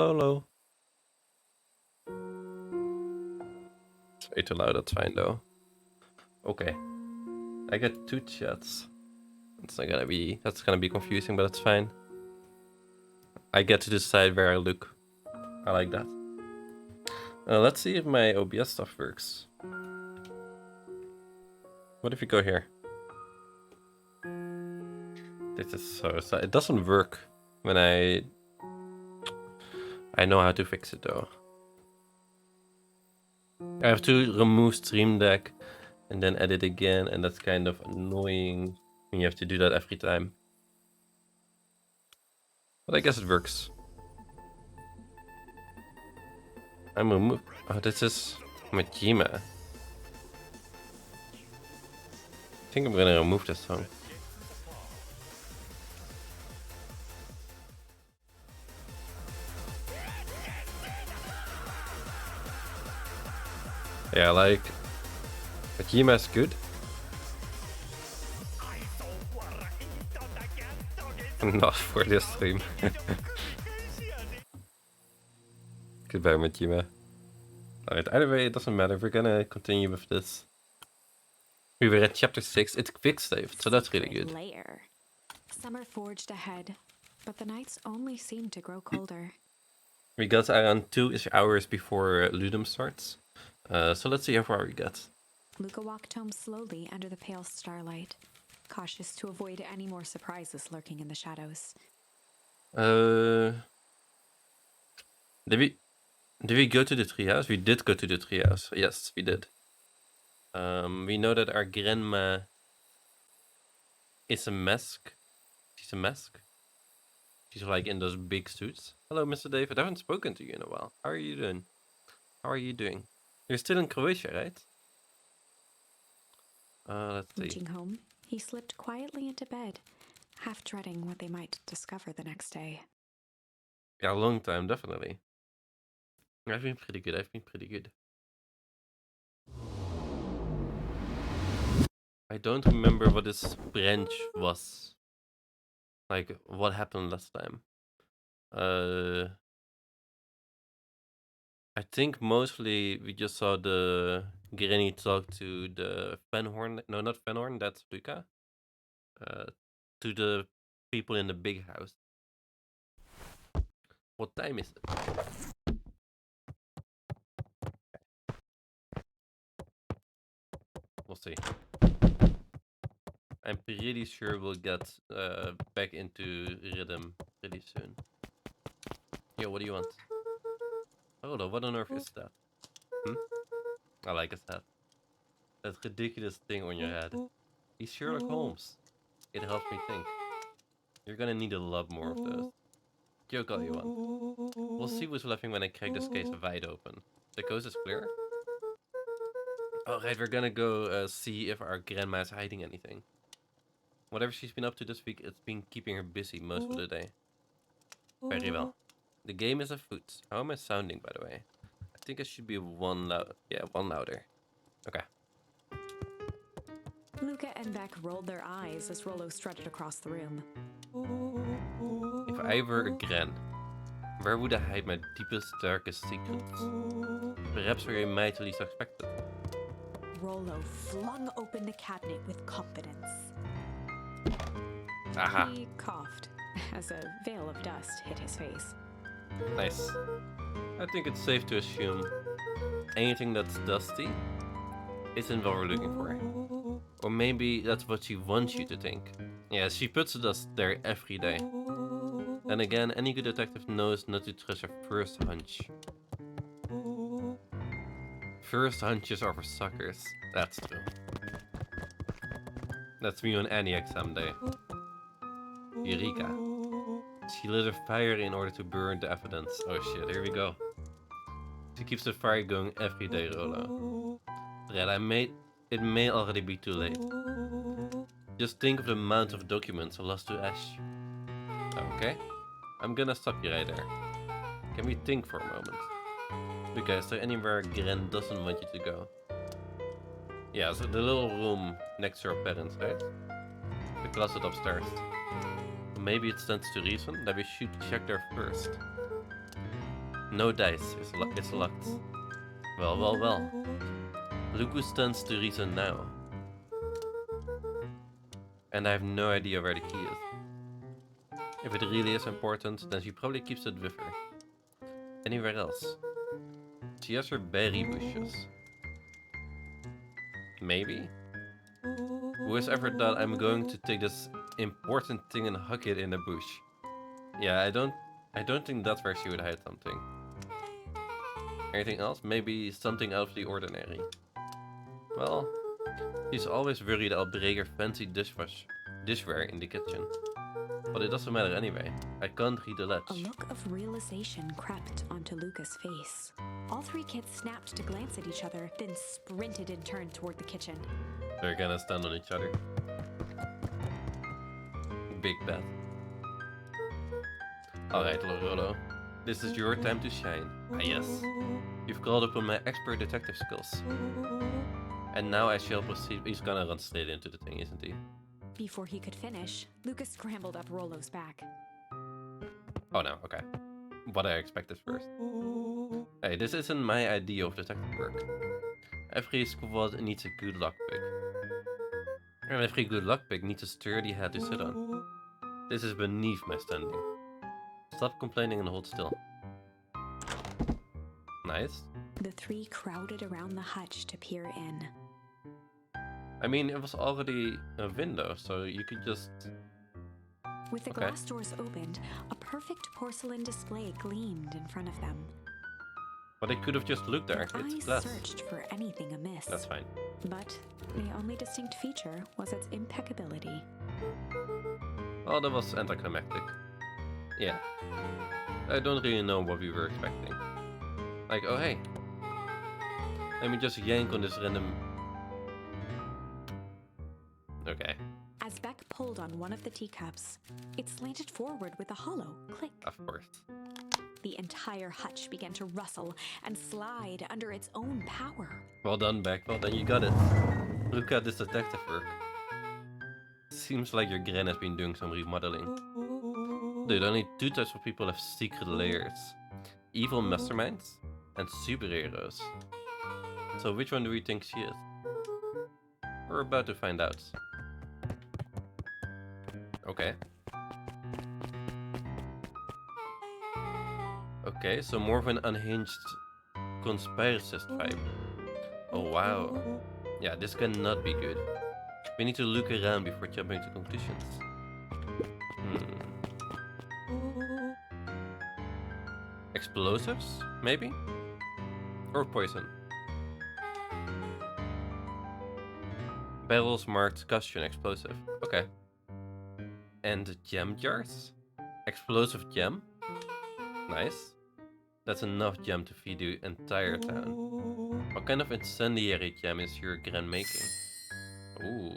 Solo. It's way too loud, that's fine though. Okay. I get 2 chats. That's gonna be confusing, but it's fine. I get to decide where I look. I like that. Let's see if my OBS stuff works. What if we go here? This is so sad. It doesn't work when I know how to fix it though. I have to remove Stream Deck and then edit again, and that's kind of annoying when you have to do that every time. But I guess it works. I'm removed. Oh, this is Majima. I think I'm gonna remove this song. Yeah, like Majima is good. Not for this stream. Goodbye, Majima. Alright, either way, it doesn't matter. We're gonna continue with this. We were at chapter 6. It's quick saved, so that's really good. Layer. Summer forged ahead, but the nights only seemed to grow colder. We got around 2-ish hours before Ludum starts. So let's see how far we get. Luca walked home slowly under the pale starlight, cautious to avoid any more surprises lurking in the shadows. Did we go to the treehouse? We did go to the treehouse. Yes, we did. We know that our grandma is a mask. She's a mask. She's like in those big suits. Hello, Mr. David. I haven't spoken to you in a while. How are you doing? How are you doing? You're still in Croatia, right? Let's see. Reaching home, he slipped quietly into bed, half dreading what they might discover the next day. Yeah, a long time, definitely. I've been pretty good. I don't remember what this branch was. Like, what happened last time. I think mostly we just saw the granny talk to the Fenhorn. No, not Fenhorn, that's Luca. To the people in the big house. What time is it? We'll see. I'm pretty sure we'll get back into rhythm pretty soon. Yo, what do you want? Hold on, what on earth is that? I like his hat. That ridiculous thing on your head. He's Sherlock Holmes. It helps me think. You're gonna need a lot more of those. Joke all you want. We'll see what's laughing when I crack this case wide open. The coast is clear. Alright, we're gonna go see if our grandma is hiding anything. Whatever she's been up to this week, it's been keeping her busy most of the day. Very well. The game is afoot. How am I sounding, by the way? I think I should be one louder. Okay. Luca and Beck rolled their eyes as Rollo strutted across the room. If I were a Gran, where would I hide my deepest, darkest secrets? Perhaps where you might least expect it. Rollo flung open the cabinet with confidence. Aha. He coughed as a veil of dust hit his face. Nice. I think it's safe to assume anything that's dusty isn't what we're looking for. Or maybe that's what she wants you to think. Yeah, she puts the dust there every day. Then again, any good detective knows not to trust her first hunch. First hunches are for suckers. That's true. That's me on any exam day. Eureka. She lit a fire in order to burn the evidence. Oh shit, here we go. She keeps the fire going every day, Rollo. Red, it may already be too late. Just think of the amount of documents lost to ash. Okay, I'm gonna stop you right there. Can we think for a moment? Luca, is there anywhere Gren doesn't want you to go? Yeah, so the little room next to her parents, right? The closet upstairs. Maybe it stands to reason that we should check there first. No dice. It's locked. Well, well, well. Look who stands to reason now. And I have no idea where the key is. If it really is important, then she probably keeps it with her. Anywhere else? She has her berry bushes. Maybe? Who has ever thought I'm going to take this important thing and huck it in a bush? Yeah, I don't think that's where she would hide something. Anything else? Maybe something out of the ordinary. Well, she's always worried I'll break her fancy dishware in the kitchen. But it doesn't matter anyway. I can't read the latch. A look of realization crept onto Luca's face. All three kids snapped to glance at each other, then sprinted in turn toward the kitchen. They're gonna stand on each other. Big bet. Alright, Lorolo. This is your time to shine. Ah yes. You've called upon my expert detective skills. And now I shall proceed. He's gonna run straight into the thing, isn't he? Before he could finish, Luca scrambled up Rolo's back. Oh no, okay. What I expected first. Hey, this isn't my idea of detective work. Every squad needs a good lockpick. And every good lockpick needs a sturdy head to sit on. This is beneath my standing. Stop complaining and hold still. Nice. The three crowded around the hutch to peer in. I mean, it was already a window, so you could just... With the glass doors opened, a perfect porcelain display gleamed in front of them. But they could have just looked there. Their It's eyes glass. searched for anything amiss. That's fine. But the only distinct feature was its impeccability. Well, that was anticlimactic. Yeah. I don't really know what we were expecting. Like, oh hey. Let me just yank on this random... Okay. As Beck pulled on one of the teacups, it slanted forward with a hollow click. Of course. The entire hutch began to rustle and slide under its own power. Well done, Beck. Well done, you got it. Look at this detective work. Seems like your gran has been doing some remodeling. Dude, only two types of people have secret layers. Evil masterminds and superheroes. So which one do we think she is? We're about to find out. Okay. Okay, so more of an unhinged conspiracist vibe. Oh wow. Yeah, this cannot be good. We need to look around before jumping to conclusions. Explosives, maybe? Or poison? Barrels marked caution explosive. Okay. And gem jars? Explosive gem? Nice. That's enough gem to feed the entire town. What kind of incendiary gem is your gran making? Ooh.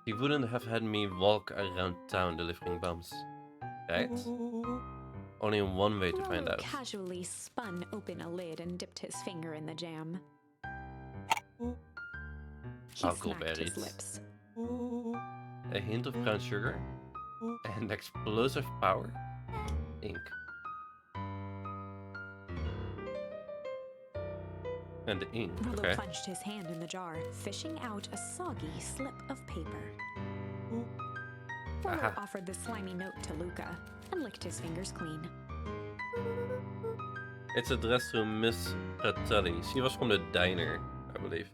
He wouldn't have had me walk around town delivering bombs. Right? Only one way to find Rolo out. casually spun open a lid and dipped his finger in the jam. He smacked his Huckleberries. lips. A hint of brown sugar. And explosive power. Ink. And the ink, Rolo okay. plunged his hand in the jar, fishing out a soggy slip of paper. Rolo Aha. offered the slimy note to Luca and licked his fingers clean. It's addressed to Miss Fratelli. She was from the diner, I believe.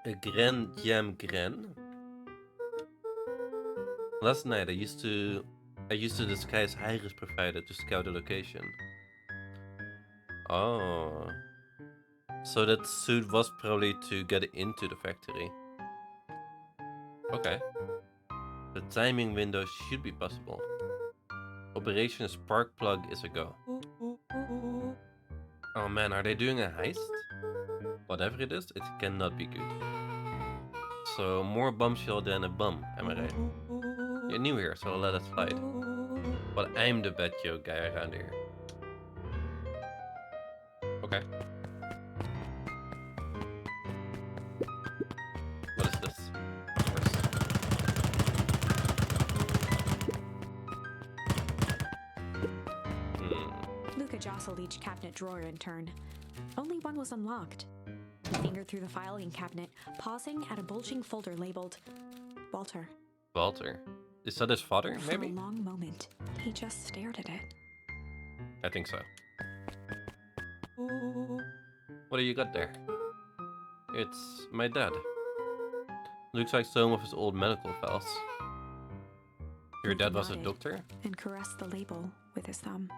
A Grand Jam Gran? Last night I used to disguise high-risk provider to scout the location. Oh. So that suit was probably to get into the factory. Okay. The timing window should be possible. Operation Spark Plug is a go. Oh man, are they doing a heist? Whatever it is, it cannot be good. So more bombshell than a bum, am I right? You're new here, so let it slide. But I'm the bad joke guy around here. Okay. What is this? Of course. jostled each cabinet drawer in turn. Only one was unlocked. He fingered through the filing cabinet, pausing at a bulging folder labeled Walter. Walter. Is that his father, maybe? For a long moment, he just stared at it. I think so. What do you got there? It's my dad. Looks like some of his old medical files. Your dad was a Nodded doctor? and caressed the label with his thumb.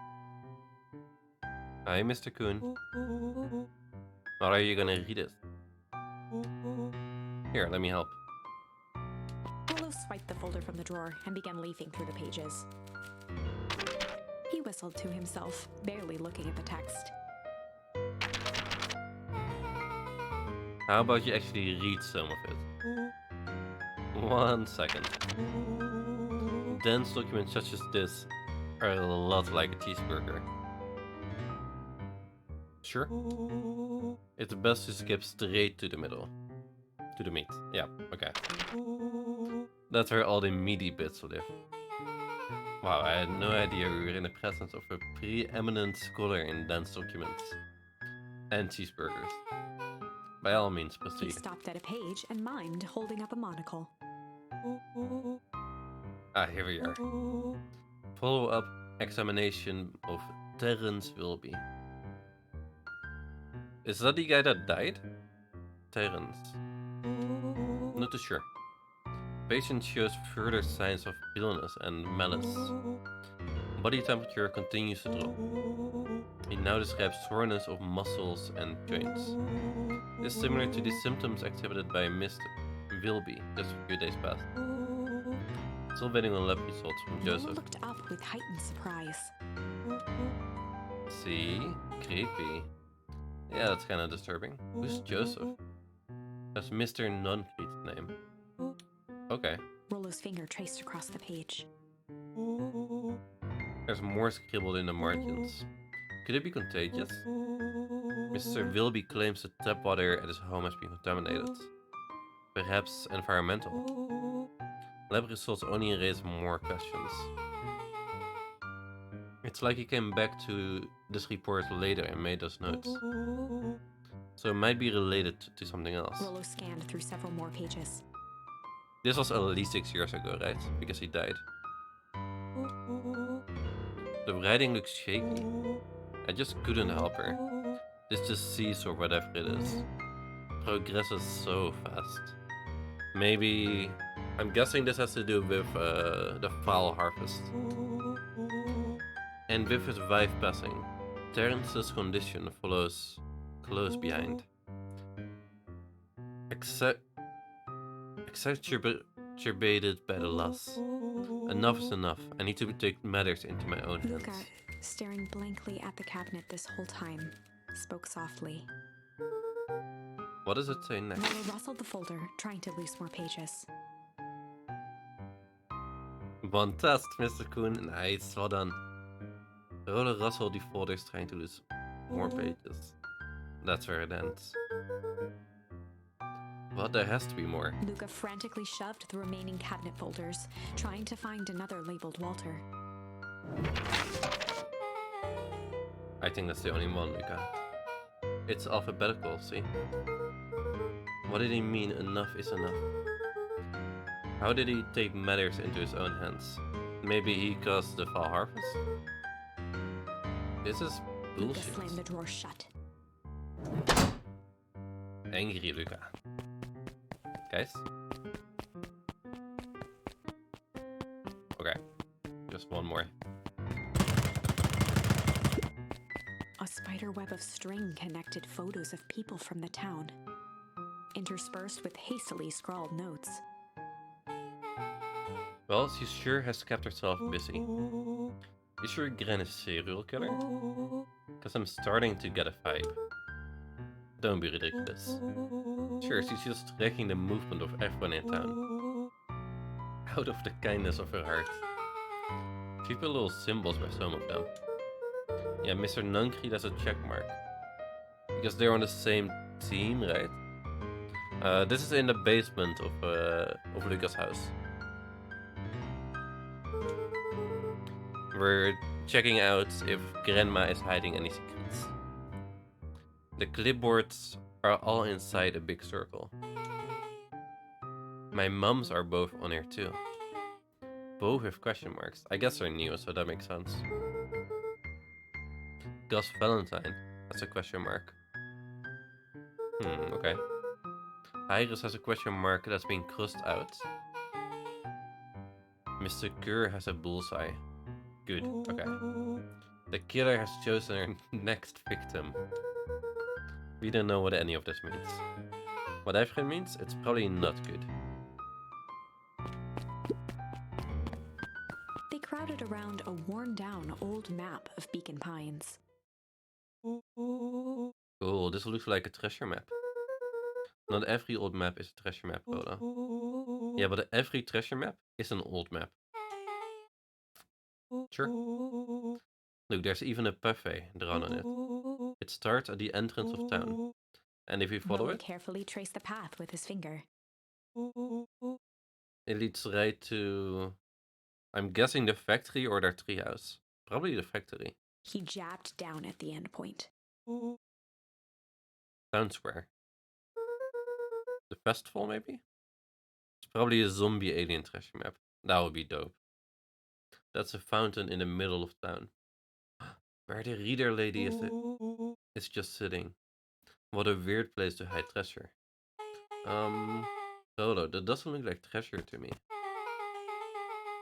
Hi, Mr. Kuhn. How are you gonna read it? Here, let me help. Rollo swiped the folder from the drawer and began leafing through the pages. He whistled to himself, barely looking at the text. How about you actually read some of it? 1 second. Dense documents such as this are a lot like a cheeseburger. Sure? It's best to skip straight to the middle. To the meat. Yeah, okay. That's where all the meaty bits live. Wow, I had no idea we were in the presence of a preeminent scholar in dense documents. And cheeseburgers. By all means, He proceed. stopped at a page and mimed, holding up a monocle. Ah, here we are. Follow-up examination of Terence Wilby. Is that the guy that died? Terence. Not too sure. Patient shows further signs of paleness and malice. Body temperature continues to drop. He now describes soreness of muscles and joints. This is similar to the symptoms exhibited by Mr. Wilby just a few days past. Still waiting on lab results from Rollo Joseph. looked up with heightened surprise. See? Creepy. Yeah, that's kinda disturbing. Who's Joseph? That's Mr. Noncrete's name. Okay. Rollo's finger traced across the page. There's more scribbled in the margins. Could it be contagious? Mr. Wilby claims the tap water at his home has been contaminated. Perhaps environmental. Lab results only raise more questions. It's like he came back to this report later and made those notes. So it might be related to something else. Rollo scanned through several more pages. This was at least 6 years ago, right? Because he died. The writing looks shaky. I just couldn't help her. This disease or whatever it is progresses so fast. Maybe... I'm guessing this has to do with the fowl harvest. And with his wife passing, Terence's condition follows close behind. Exacerbated by the loss. Enough is enough. I need to take matters into my own hands. Luca, staring blankly at the cabinet this whole time, spoke softly. What does it say next? Rollo rustled the folder, trying to loose more pages. One test, Mr. Kuhn. Nice, well done. Rollo rustled the folders, trying to lose more pages. That's where it ends. But there has to be more. Luca frantically shoved the remaining cabinet folders, trying to find another labeled Walter. I think that's the only one, Luca. It's alphabetical, see? What did he mean enough is enough? How did he take matters into his own hands? Maybe he caused the fall harvest? This is Luca bullshit. slammed the drawer shut. Angry Luca. Guys? Okay. Just one more. A spider web of string connected photos of people from the town, interspersed with hastily scrawled notes. Well, she sure has kept herself busy. Is your Gran a serial killer? Cause I'm starting to get a vibe. Don't be ridiculous. Sure, she's just tracking the movement of everyone in town. Out of the kindness of her heart. She put little symbols by some of them. Yeah, Mr. Nuncrete has a check mark. Because they're on the same team, right? This is in the basement of Luca's house. Where checking out if Grandma is hiding any secrets. The clipboards are all inside a big circle. My mums are both on here too. Both with question marks. I guess they're new, so that makes sense. Gus Valentine has a question mark. Okay. Iris has a question mark that's been crossed out. Mr. Kerr has a bullseye. Good, okay. The killer has chosen her next victim. We don't know what any of this means. Whatever it means, it's probably not good. They crowded around a worn-down old map of Beacon Pines. Cool, this looks like a treasure map. Not every old map is a treasure map, Cola. Yeah, but every treasure map is an old map. Sure. Look, there's even a buffet drawn on it. It starts at the entrance of town. And if you follow Mullen it, carefully traced the path with his finger. it leads right to... I'm guessing the factory or their treehouse. Probably the factory. He jabbed down at the end point. Town square. The festival, maybe? It's probably a zombie alien treasure map. That would be dope. That's a fountain in the middle of town. Where the reader lady is just sitting. What a weird place to hide treasure. Solo, that doesn't look like treasure to me.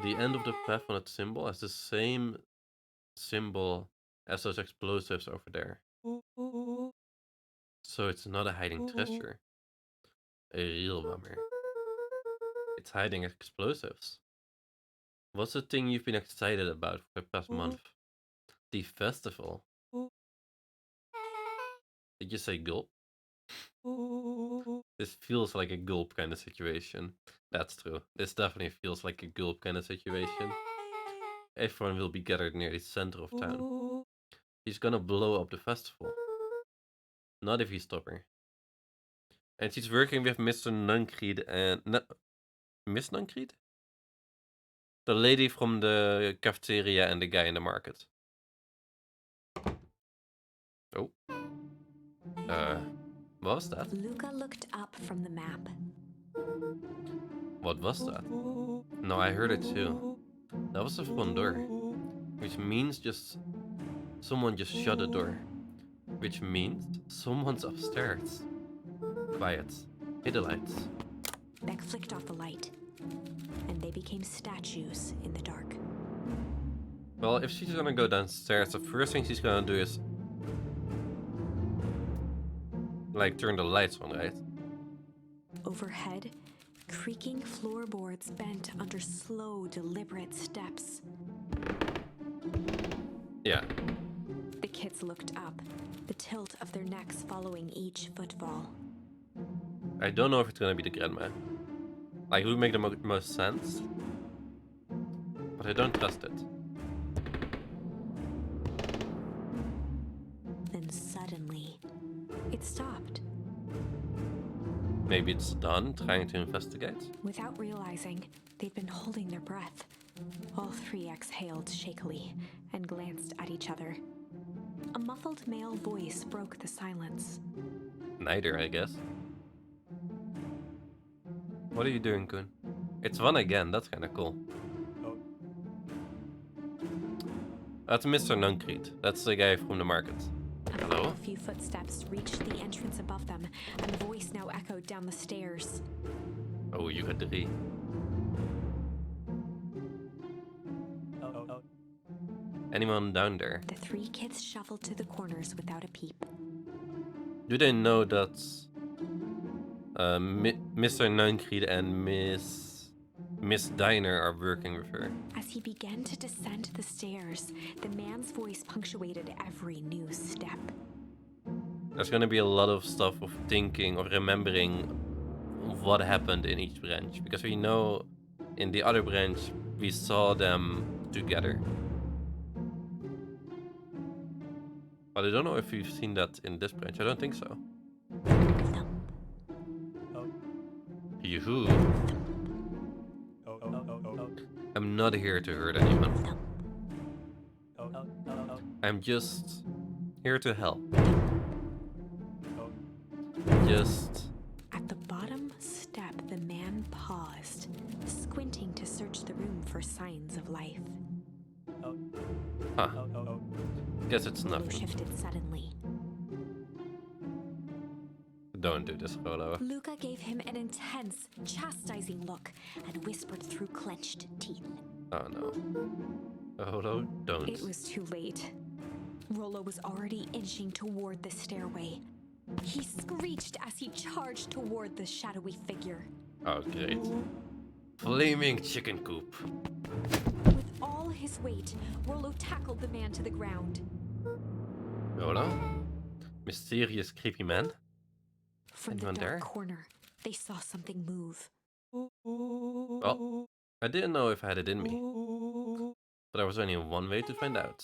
The end of the path on that symbol has the same symbol as those explosives over there. So it's not a hiding treasure. A real bummer. It's hiding explosives. What's the thing you've been excited about for the past month? The festival. Did you say gulp? This feels like a gulp kind of situation. That's true. This definitely feels like a gulp kind of situation. Everyone will be gathered near the center of town. He's gonna blow up the festival. Not if you stop her. And she's working with Mr. Nuncreed and... Miss Nuncreed? The lady from the cafeteria and the guy in the market. Oh. What was that? Luca looked up from the map. What was that? No, I heard it too. That was the front door. Which means someone just shut the door. Which means someone's upstairs. Quiet. Hit the lights. Beck flicked off the light, and they became statues in the dark. Well, if she's gonna go downstairs, the first thing she's gonna do is... like, turn the lights on, right? Overhead, creaking floorboards bent under slow, deliberate steps. Yeah. The kids looked up, the tilt of their necks following each footfall. I don't know if it's gonna be the grandma. Like, it would make the most sense. But I don't trust it. Then suddenly, it stopped. Maybe it's done trying to investigate? Without realizing, they'd been holding their breath. All three exhaled shakily and glanced at each other. A muffled male voice broke the silence. Neither, I guess. What are you doing, Koen? It's one again, that's kinda cool. Oh. That's Mr. Nuncreed. That's the guy from the market. Hello? A few footsteps reached the entrance above them, and the voice now echoed down the stairs. Oh, you got three. Oh. Anyone down there? The three kids shuffled to the corners without a peep. Do they know that Mr. Nuncreed and Miss Diner are working with her? As he began to descend the stairs, the man's voice punctuated every new step. There's gonna be a lot of stuff of thinking, of remembering what happened in each branch. Because we know in the other branch, we saw them together. But I don't know if we've seen that in this branch. I don't think so. Thump. Yoo-hoo. Oh. I'm not here to hurt anyone. Thump. I'm just here to help. Just... At the bottom step, the man paused, squinting to search the room for signs of life. Huh. Guess it's Rollo nothing. shifted suddenly. Don't do this, Rollo. Luca gave him an intense, chastising look and whispered through clenched teeth. Oh no. Rollo, don't. It was too late. Rollo was already inching toward the stairway. He screeched as he charged toward the shadowy figure. Oh, great. Flaming chicken coop. With all his weight, Rollo tackled the man to the ground. Rollo? Mysterious creepy man? From Anyone the dark there? corner, they saw something move. Well, I didn't know if I had it in me. But there was only one way to find out.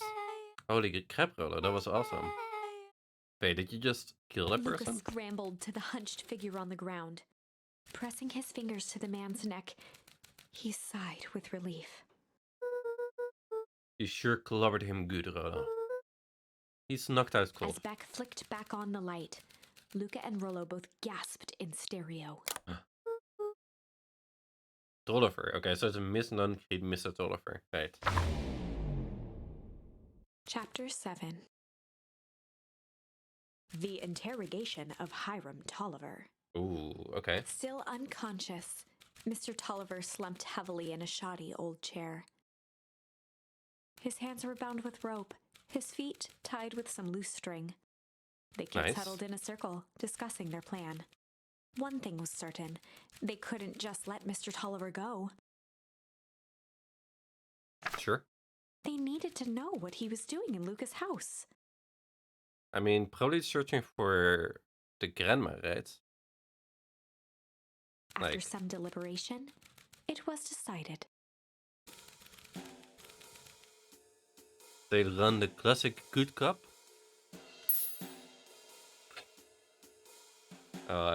Holy crap, Rollo, that was awesome. Wait, did you just kill that Luca person? scrambled to the hunched figure on the ground. Pressing his fingers to the man's neck, he sighed with relief. You sure clobbered him good, Rollo. He's knocked out cold. As Beck flicked back on the light, Luca and Rollo both gasped in stereo. Tolliver. Okay, so it's a Miss Non-Creep Mr. Tolliver. Right. Chapter 7. The Interrogation of Hiram Tolliver. Ooh, okay. Still unconscious, Mr. Tolliver slumped heavily in a shoddy old chair. His hands were bound with rope, his feet tied with some loose string. The kids Nice. huddled in a circle, discussing their plan. One thing was certain, they couldn't just let Mr. Tolliver go. Sure. They needed to know what he was doing in Luca's house. I mean, probably searching for the grandma, right? After Like- some deliberation, it was decided. They run the classic good cop.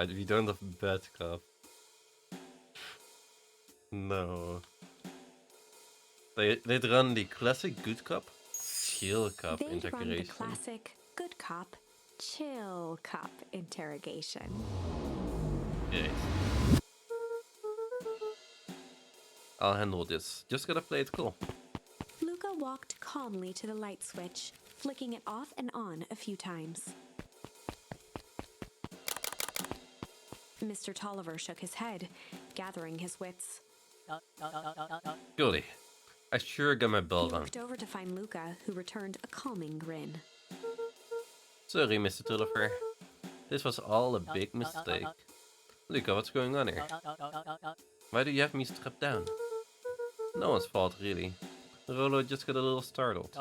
We don't have bad cop. No. They'd run the classic good cop, chill cop They'd run the interrogation. classic good cop, chill cop interrogation. Great. I'll handle this. Just gotta play it cool. Luca walked calmly to the light switch, flicking it off and on a few times. Mr. Tolliver shook his head, gathering his wits. Goody. I sure got my bell He rung. looked over to find Luca, who returned a calming grin. Sorry, Mr. Tolliver. This was all a big mistake. Luca, what's going on here? Why do you have me strapped down? No one's fault, really. Rollo just got a little startled.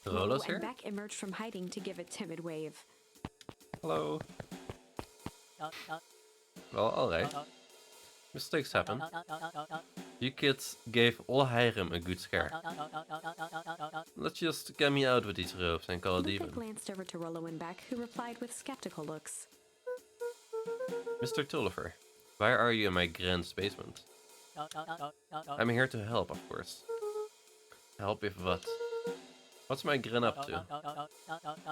Rollo's and here? Beck emerged from hiding to give a timid wave. Hello. Well, alright. Mistakes happen. You kids gave all Hiram a good scare. Let's just get me out with these ropes and call it Luca even. glanced over to Rollo and Beck, who replied with skeptical looks. Mr. Tolliver, why are you in my grand's basement? I'm here to help, of course. Help with what? What's my gran up to?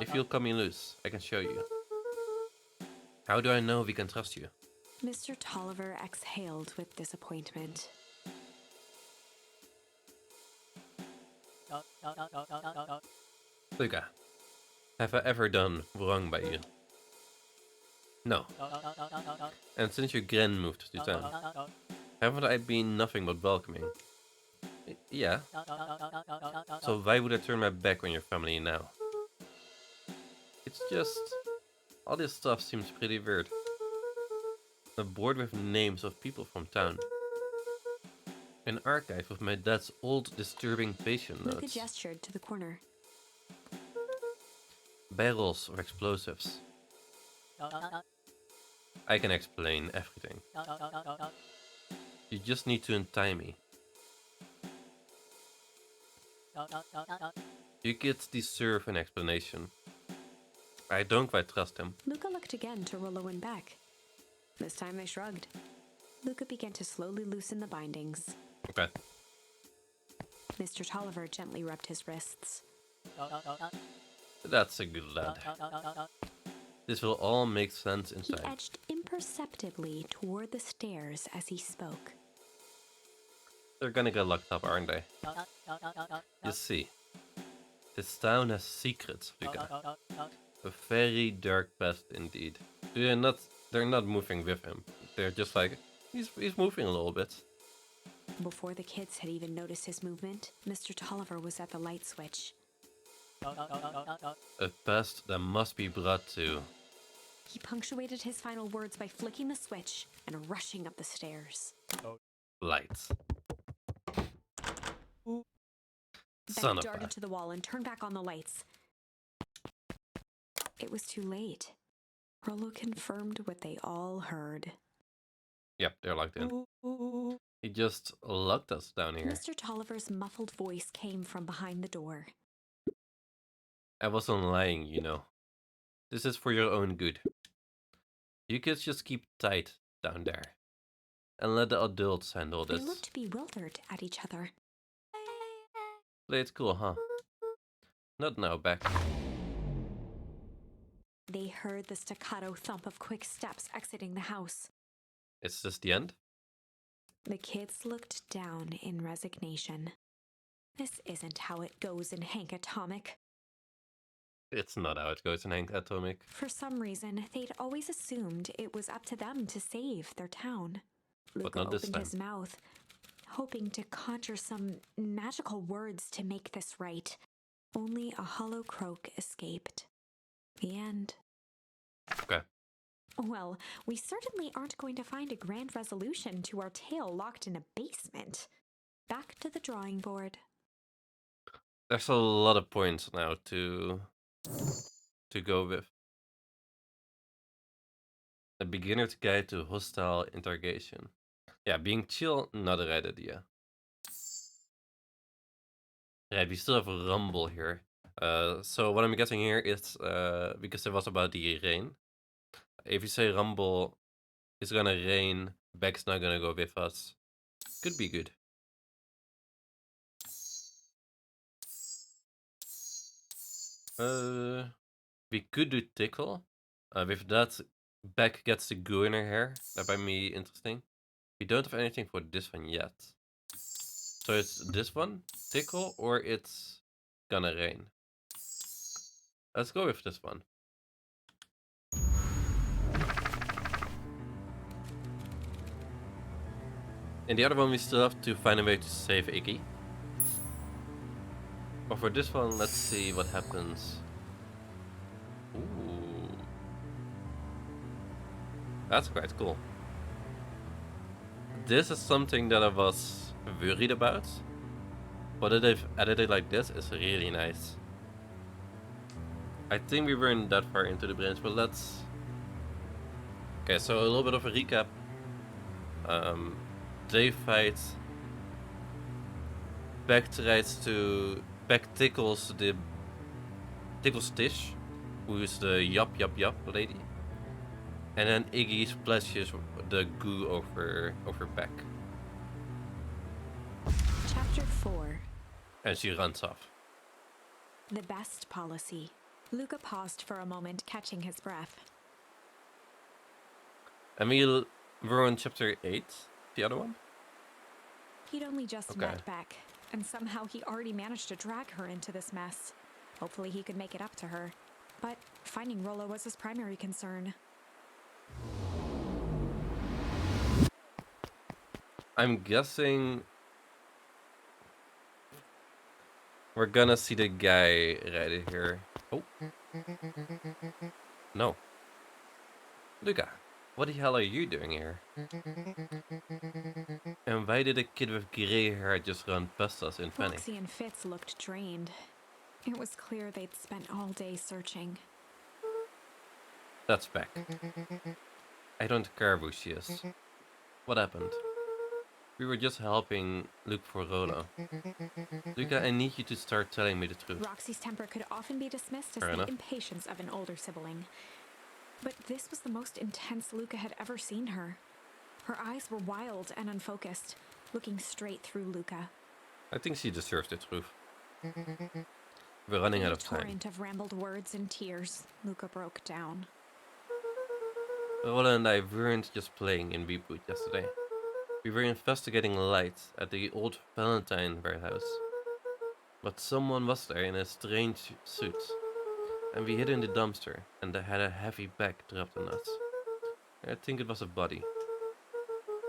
If you'll cut me loose, I can show you. How do I know we can trust you? Mr. Tolliver exhaled with disappointment. Luca, have I ever done wrong by you? No. And since your gran moved to town, haven't I been nothing but welcoming? Yeah. So why would I turn my back on your family now? It's just... all this stuff seems pretty weird. A board with names of people from town. An archive of my dad's old disturbing patient Luca notes. gestured to the corner. Barrels of explosives. I can explain everything. You just need to untie me. You kids deserve an explanation. I don't quite trust him. Luca looked again to Rollo and Beck. This time they shrugged. Luca began to slowly loosen the bindings. Okay. Mr. Tolliver gently rubbed his wrists. That's a good lad. This will all make sense He inside. edged imperceptibly toward the stairs as he spoke. They're gonna get locked up, aren't they? You see, this town has secrets, Luca. A very dark past indeed. They're not moving with him. They're just like, he's moving a little bit. Before the kids had even noticed his movement, Mr. Tolliver was at the light switch. A past that must be brought to. He punctuated his final words by flicking the switch and rushing up the stairs. Lights. Beck Son of darted a. to the wall and turned back on the lights. It was too late. Rollo confirmed what they all heard. Yep, they're locked in. He just locked us down here. Mr. Tolliver's muffled voice came from behind the door. I wasn't lying, you know. This is for your own good. You kids just keep tight down there. And let the adults handle They this. looked bewildered at each other. Play it cool, huh? Not now, Beck. They heard the staccato thump of quick steps exiting the house. Is this the end? The kids looked down in resignation. This isn't how it goes in Hank Atomic. It's not how it goes in Hank Atomic. For some reason, they'd always assumed it was up to them to save their town. Luca not this opened time. his mouth, hoping to conjure some magical words to make this right. Only a hollow croak escaped. The end. Okay. Well, we certainly aren't going to find a grand resolution to our tale locked in a basement. Back to the drawing board. There's a lot of points now to go with. A beginner's guide to hostile interrogation. Yeah, being chill, not a right idea. Right, we still have a rumble here. So what I'm guessing here is because it was about the rain. If you say rumble, it's gonna rain. Beck's not gonna go with us. Could be good. We could do tickle. With that, Beck gets the goo in her hair. That might be interesting. We don't have anything for this one yet. So it's this one, tickle, or it's gonna rain. Let's go with this one. In the other one, we still have to find a way to save Iggy. But for this one, let's see what happens. Ooh. That's quite cool. This is something that I was worried about. But that they've edited like this is really nice. I think we weren't that far into the branch, but let's... Okay, so a little bit of a recap. They fight. Beck tickles Tish, who is the yup lady. And then Iggy splashes the goo over Beck. Chapter 4. And she runs off. The best policy. Luca paused for a moment, catching his breath. And we're on chapter 8, the other one? He'd only just met Beck, and somehow he already managed to drag her into this mess. Hopefully he could make it up to her. But finding Rollo was his primary concern. I'm guessing we're gonna see the guy right here. Oh. No. Luca, what the hell are you doing here? And why did a kid with grey hair just run past us in panic? Roxy and Fitz looked drained. It was clear they'd spent all day searching. That's Beck. I don't care who she is. What happened? We were just helping look for Rollo. Luca, I need you to start telling me the truth. Roxy's temper could often be dismissed as Fair the enough. impatience of an older sibling. But this was the most intense Luca had ever seen her. Her eyes were wild and unfocused, looking straight through Luca. I think she deserves the truth. We're running In out a of time. torrent of rambled words and tears, Luca broke down. Rolla and I weren't just playing in Reboot yesterday. We were investigating lights at the old Valentine warehouse. But someone was there in a strange suit. And we hid in the dumpster and they had a heavy bag dropped on us. I think it was a body.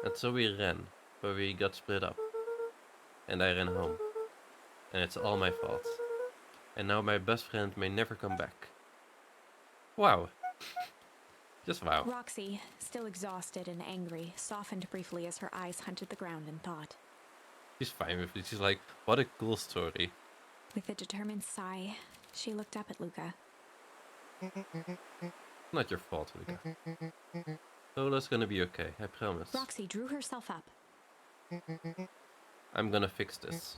And so we ran, but we got split up. And I ran home. And it's all my fault. And now my best friend may never come back. Wow. Just wow. Roxy, still exhausted and angry, softened briefly as her eyes hunted the ground in thought. She's fine with it. She's like, what a cool story. With a determined sigh, she looked up at Luca. Not your fault, Luca. Lola's gonna be okay, I promise. Roxy drew herself up. I'm gonna fix this.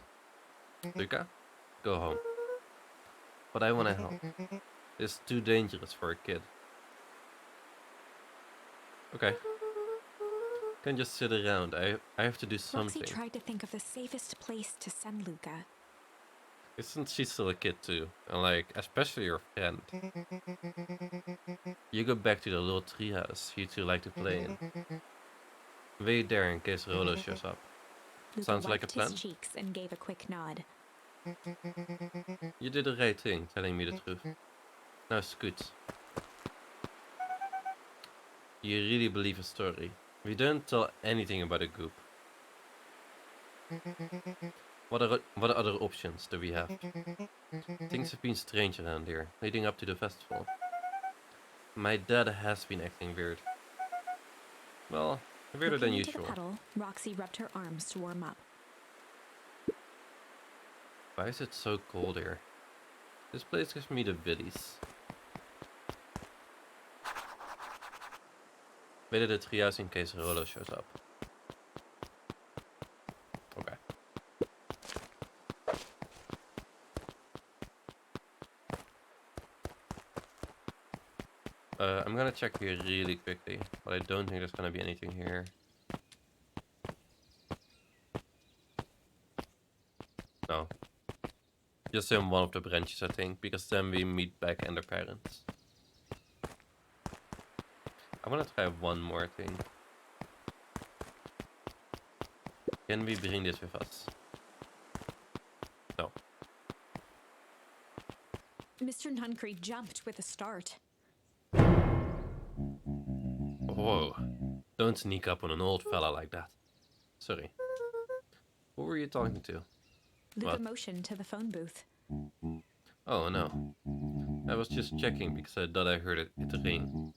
Luca, go home. But I wanna help. It's too dangerous for a kid. Okay. Can't just sit around. I have to do something. Roxy tried to think of the safest place to send Luca. Isn't she still a kid too? And like, especially your friend. You go back to the little treehouse you two like to play in. Wait there in case Rolo shows up. Luca Sounds like a wiped plan? his cheeks and gave a quick nod. You did the right thing, telling me the truth. Now scoot. You really believe a story. We don't tell anything about the goop. What other options do we have? Things have been strange around here, leading up to the festival. My dad has been acting weird. Well, weirder than Looking into usual. the puddle, Roxy rubbed her arms to warm up. Why is it so cold here? This place gives me the biddies. Wait at the treehouse in case Rolo shows up. Okay. I'm gonna check here really quickly, but I don't think there's gonna be anything here. No. Just in one of the branches, I think, because then we meet Beck and their parents. I wanna try one more thing. Can we bring this with us? No. Mr. Nuncree jumped with a start. Whoa. Don't sneak up on an old fella like that. Sorry. Who were you talking to? Luca What? motioned to the phone booth. Oh no. I was just checking because I thought I heard it ring.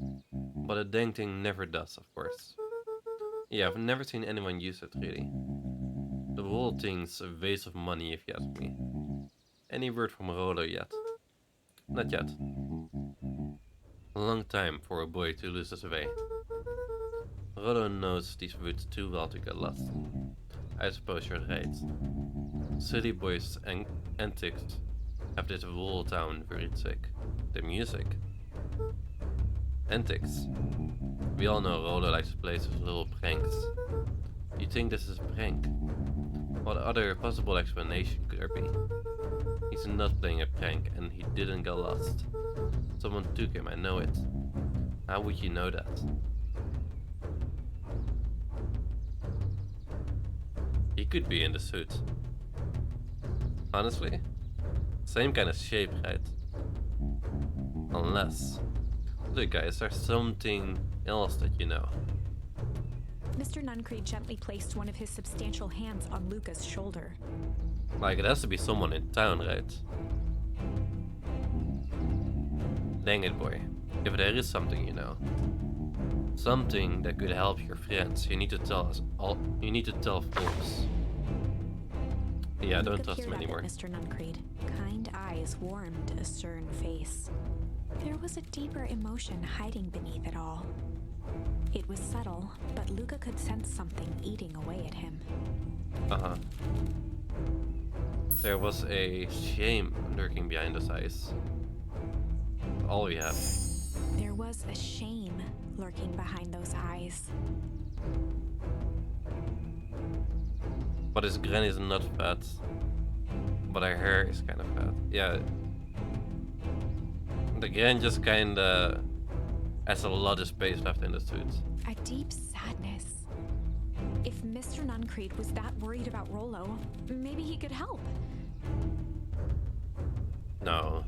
But a dang thing never does, of course. Yeah, I've never seen anyone use it, really. The whole thing's a waste of money if you ask me. Any word from Rolo yet? Not yet. A long time for a boy to lose his way. Rolo knows these woods too well to get lost. I suppose you're right. City boys and antics have this whole town worried sick. The music. Antics. We all know Rolo likes to play his little pranks. You think this is a prank? What other possible explanation could there be? He's not playing a prank and he didn't get lost. Someone took him, I know it. How would you know that? He could be in the suit. Honestly? Same kind of shape, right? Unless... Look guys, there's something else that you know. Mr. Nuncree gently placed one of his substantial hands on Luca's shoulder. Like, it has to be someone in town, right? Dang it, boy. If there is something you know. Something that could help your friends, you need to tell us all. You need to tell folks. Yeah, I don't trust him anymore. Mr. Nuncree. Kind eyes warmed a stern face. There was a deeper emotion hiding beneath it all. It was subtle, but Luca could sense something eating away at him. Uh-huh. There was a shame lurking behind those eyes. All we have. There was a shame lurking behind those eyes. But his granny is not fat. But her hair is kind of fat. Yeah, The Gran just kinda has a lot of space left in the suit. A deep sadness. If Mr. Nuncreed was that worried about Rollo, maybe he could help. No.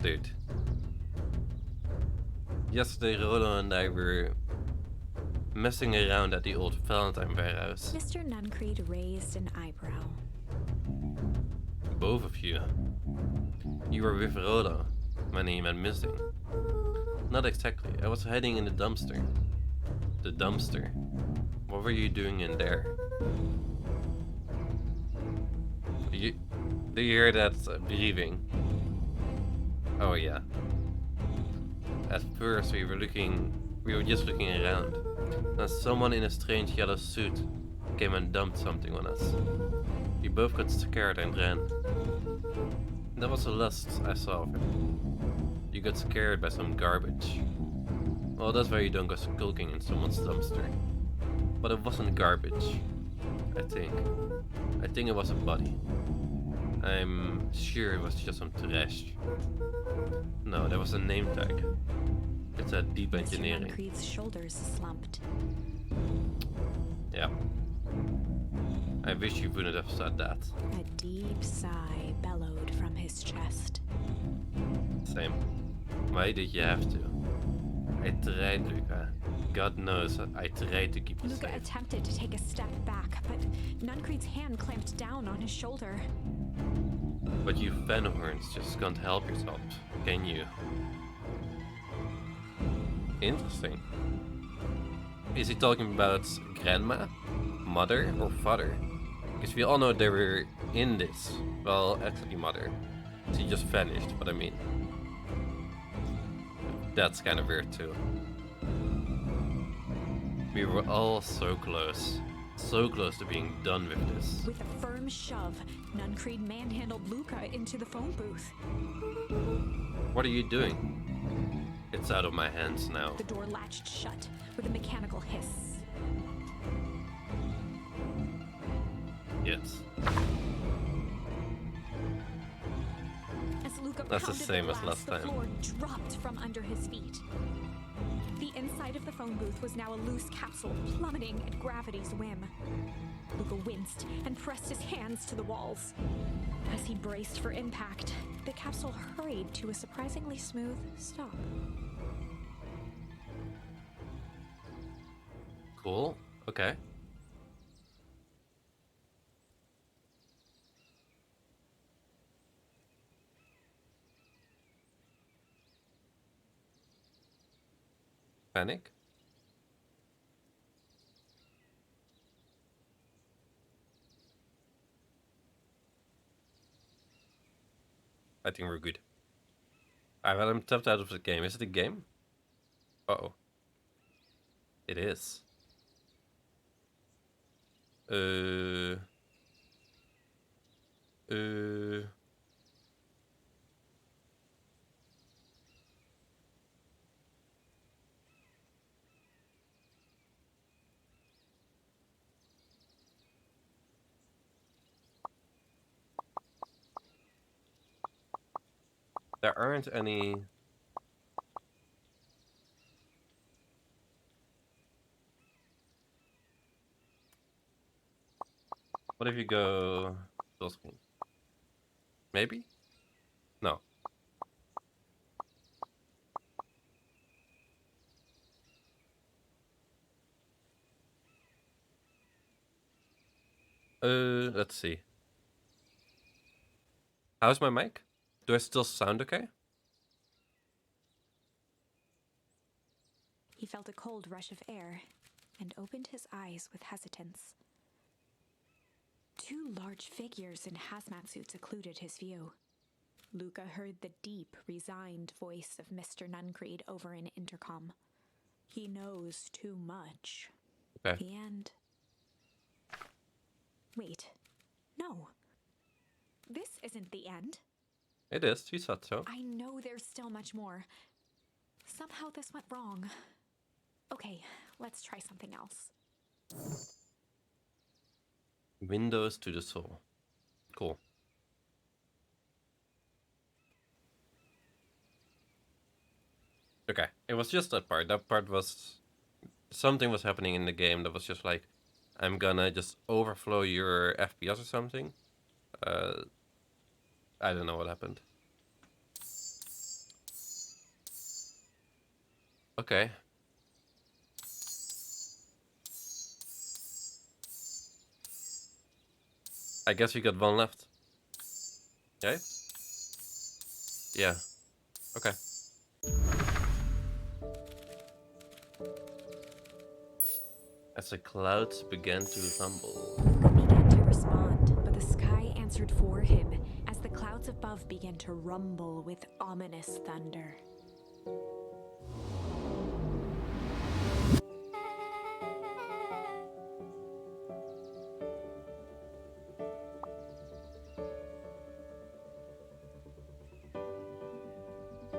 Dude. Yesterday, Rollo and I were messing around at the old Valentine warehouse. Mr. Nuncreed raised an eyebrow. Both of you. You were with Rollo when he went missing. Not exactly. I was hiding in the dumpster. The dumpster? What were you doing in there? Do you hear that breathing? Oh yeah. At first we were just looking around. And someone in a strange yellow suit came and dumped something on us. We both got scared and ran. That was the last I saw of him. You got scared by some garbage. Well, that's why you don't go skulking in someone's dumpster. But it wasn't garbage, I think. I think it was a body. I'm sure it was just some trash. No, that was a name tag. It's a deep engineering. Mr. Nuncreed's shoulders slumped. Yeah. I wish you wouldn't have said that. A deep sigh bellowed from his chest. Same. Why did you have to? I tried, Luca. God knows I tried to keep you Luca safe. attempted to take a step back, but Nuncreed's hand clamped down on his shoulder. But you Venhorns just can't help yourself, can you? Interesting. Is he talking about grandma, mother, or father? Because we all know they were in this. Well, actually mother. She just vanished, but I mean. That's kind of weird too. We were all so close. So close to being done with this. With a firm shove, Nuncreed manhandled Luca into the phone booth. What are you doing? It's out of my hands now. The door latched shut with a mechanical hiss. Yes. As Luca That's the pounded same as glass, last the time. floor dropped from under his feet. The inside of the phone booth was now a loose capsule plummeting at gravity's whim. Luca winced and pressed his hands to the walls. As he braced for impact, the capsule hurried to a surprisingly smooth stop. Cool. Okay. Panic? I think we're good. Well, I'm tapped out of the game. Is it a game? Uh-oh. It is. There aren't any... What if you go... full screen? Maybe? No. Let's see. How's my mic? Do I still sound okay? He felt a cold rush of air and opened his eyes with hesitance. Two large figures in hazmat suits occluded his view. Luca heard the deep, resigned voice of Mr. Nuncreed over an intercom. He knows too much. Okay. The end. Wait. No. This isn't the end. It is. You said so. I know there's still much more. Somehow this went wrong. Okay, let's try something else. Windows to the soul. Cool. Okay, it was just that part. That part was... Something was happening in the game that was just like, I'm gonna just overflow your FPS or something. I don't know what happened. Okay. I guess we got one left. Okay? Yeah. Okay. As the clouds began to rumble. Luca began to respond, but the sky answered for him as the clouds above began to rumble with ominous thunder.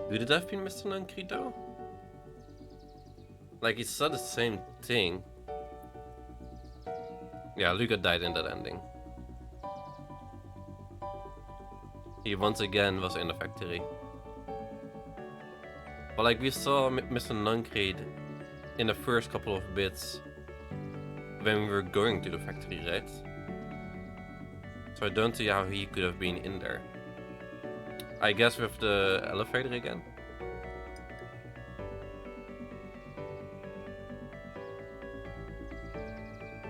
Could it have been Mr. Nankrito? Like, he said the same thing. Yeah, Luca died in that ending. He once again was in the factory. But like, we saw Mr. Nankreed in the first couple of bits when we were going to the factory, right? So I don't see how he could have been in there. I guess with the elevator again?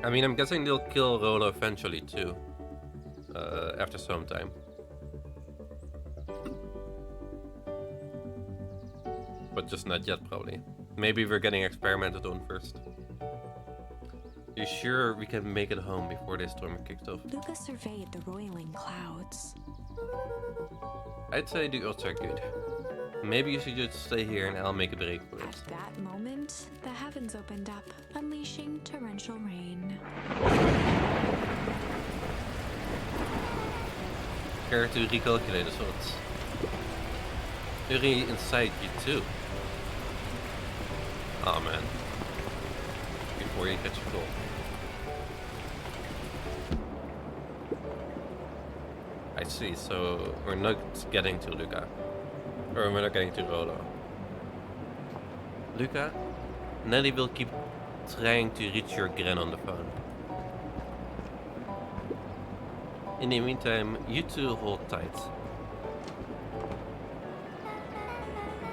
I mean, I'm guessing they'll kill Rolo eventually too. After some time. But just not yet, probably. Maybe we're getting experimented on first. You sure we can make it home before this storm kicks off? Luca surveyed the roiling clouds. I'd say the odds are good. Maybe you should just stay here and I'll make a break for it. At that moment, the heavens opened up, unleashing torrential rain. Care to recalculate the odds? Uri inside you too. Oh man. Before you catch a cold. I see, so we're not getting to Luca. Or we're not getting to Rolo. Luca, Nelly will keep trying to reach your Gren on the phone. In the meantime, you two hold tight.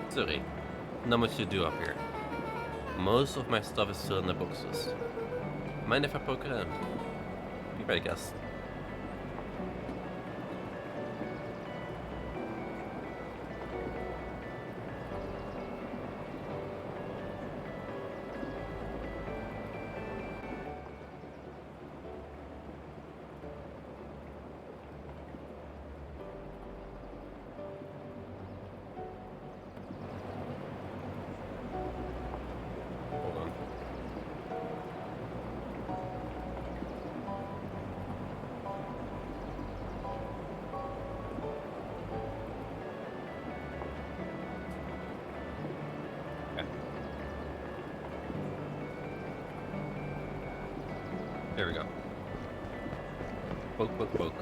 Sorry, not much to do up here. Most of my stuff is still in the boxes. Mind if I poke around? Be my guest. There we go. Poke, poke, poke.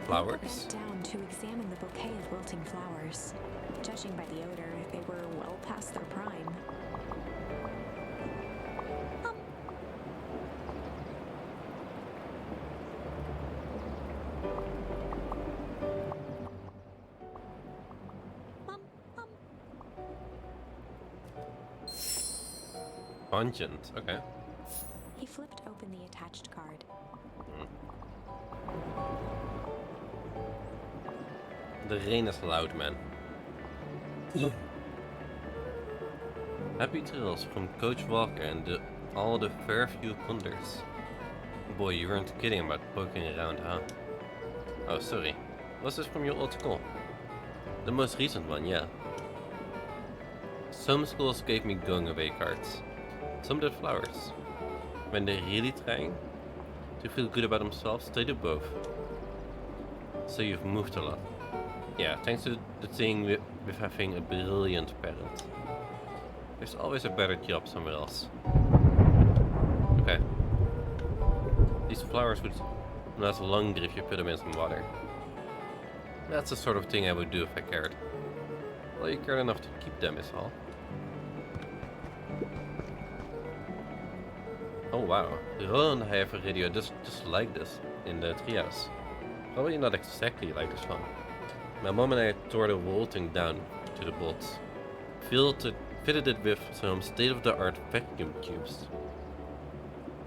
Flowers? Bent down to examine the bouquet of wilting flowers. Judging by the odor, they were well past their prime. Pungent, okay. He flipped open the attached card. The rain is loud, man. Happy trails from Coach Walker and all the Fairview Condors. Boy, you weren't kidding about poking around, huh? Oh, sorry. Was this from your old school? The most recent one, yeah. Some schools gave me going away cards. Some did flowers. When they're really trying to feel good about themselves, they do both. So you've moved a lot. Yeah, thanks to the thing with having a brilliant parent. There's always a better job somewhere else. Okay. These flowers would last longer if you put them in some water. That's the sort of thing I would do if I cared. Well, you cared enough to keep them is all. Oh wow, Ron and I have a radio just like this in the treehouse. Probably not exactly like this one. My mom and I tore the whole thing down to the bolts. Fitted it with some state-of-the-art vacuum tubes.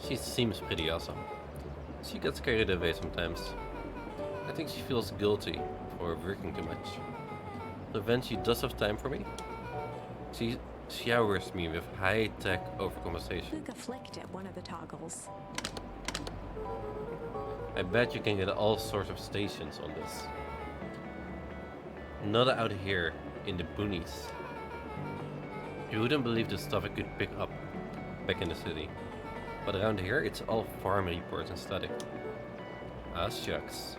She seems pretty awesome. She gets carried away sometimes. I think she feels guilty for working too much. But when she does have time for me, she showers me with high-tech overcompensation. Luca flicked at one of the toggles. I bet you can get all sorts of stations on this. Not out here in the boonies. You wouldn't believe the stuff I could pick up back in the city. But around here, it's all farm reports and static. Ah, shucks.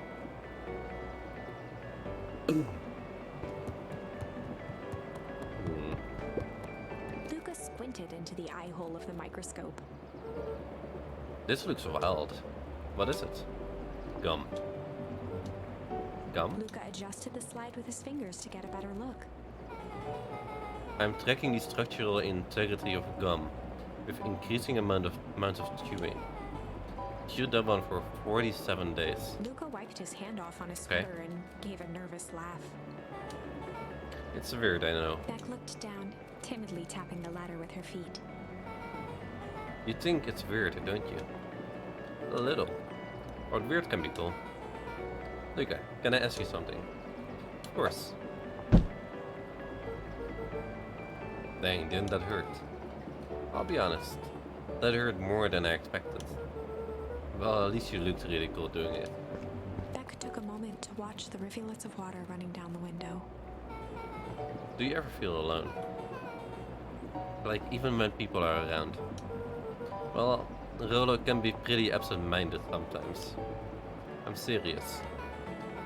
Luca squinted into the eye hole of the microscope. This looks wild. What is it? Gum. Gum? Luca adjusted the slide with his fingers to get a better look. I'm tracking the structural integrity of gum with increasing amounts of chewing. Chewed that one for 47 days. Luca wiped his hand off on his sweater and gave a nervous laugh. It's weird, I know. Beck looked down, timidly tapping the ladder with her feet. You think it's weird, don't you? A little. But weird can be cool. Luca, can I ask you something? Of course. Dang, didn't that hurt? I'll be honest. That hurt more than I expected. Well, at least you looked really cool doing it. Beck took a moment to watch the rivulets of water running down the window. Do you ever feel alone? Like, even when people are around? Well, Rolo can be pretty absent-minded sometimes. I'm serious.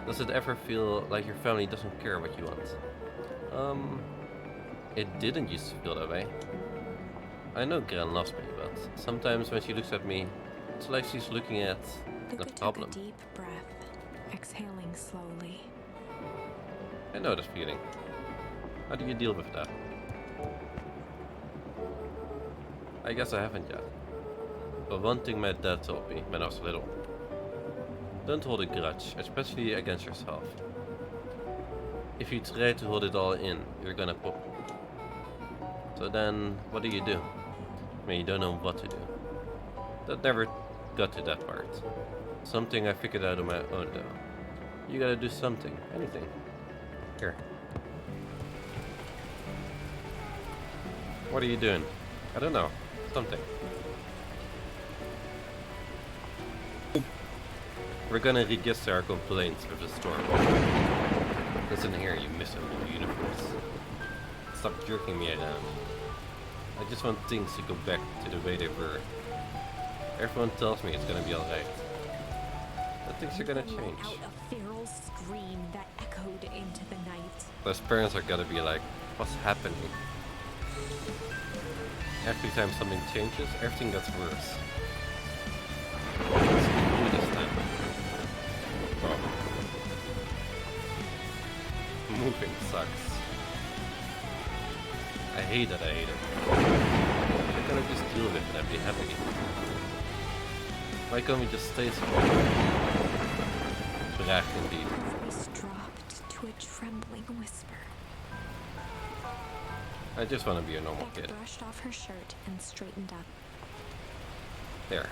Does it ever feel like your family doesn't care what you want? It didn't used to feel that way. I know Gran loves me, but sometimes when she looks at me, it's like she's looking at Luca the problem. took a deep breath, exhaling slowly. I know that feeling. How do you deal with that? I guess I haven't yet. But one thing my dad told me when I was little. Don't hold a grudge, especially against yourself. If you try to hold it all in, you're gonna pop. So then, what do you do? When you don't know what to do? That never got to that part. Something I figured out on my own though. You gotta do something, anything. Here. What are you doing? I don't know. Something. We're gonna register our complaints with the storm. Listen here, you miserable universe. Stop jerking me around. I just want things to go back to the way they were. Everyone tells me it's gonna be alright. But things are gonna change. Let out a feral scream that echoed into the night. Those parents are gonna be like, what's happening? Every time something changes, everything gets worse. What's new this time? Oh. Moving sucks. I hate it, I hate it. Why can't I just deal with it and be happy? Why can't we just stay so? Braag indeed. Her voice dropped to a trembling whisper. I just want to be a normal Beck kid. brushed off her shirt and straightened up. There.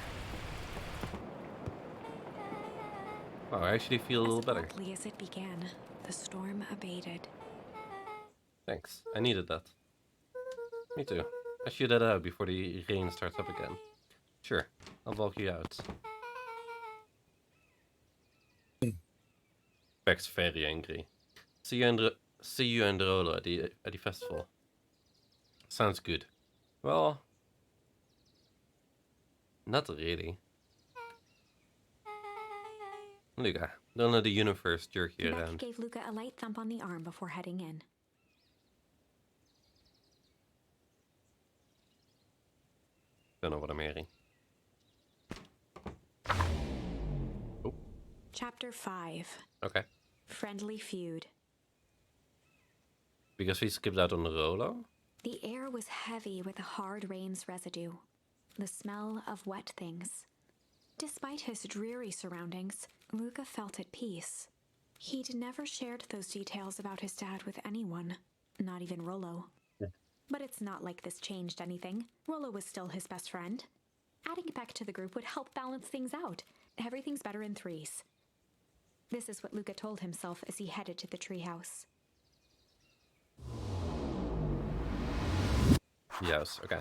Oh, I actually feel a little better. As abruptly as it began, the storm abated. Thanks. I needed that. Me too. I should head out before the rain starts up again. Sure, I'll walk you out. Beck's very angry. See you and Rolo at the festival. Sounds good. Well, not really. Luca, don't let the universe jerk you Beck around. gave Luca a light thump on the arm before heading in. Don't know what I'm hearing. Chapter 5. Okay. Friendly Feud. Because we skipped out on the Rolo? The air was heavy with a hard rain's residue, the smell of wet things. Despite his dreary surroundings, Luca felt at peace. He'd never shared those details about his dad with anyone, not even Rollo. Yeah. But it's not like this changed anything. Rollo was still his best friend. Adding Beck to the group would help balance things out. Everything's better in threes. This is what Luca told himself as he headed to the treehouse. Yes, okay.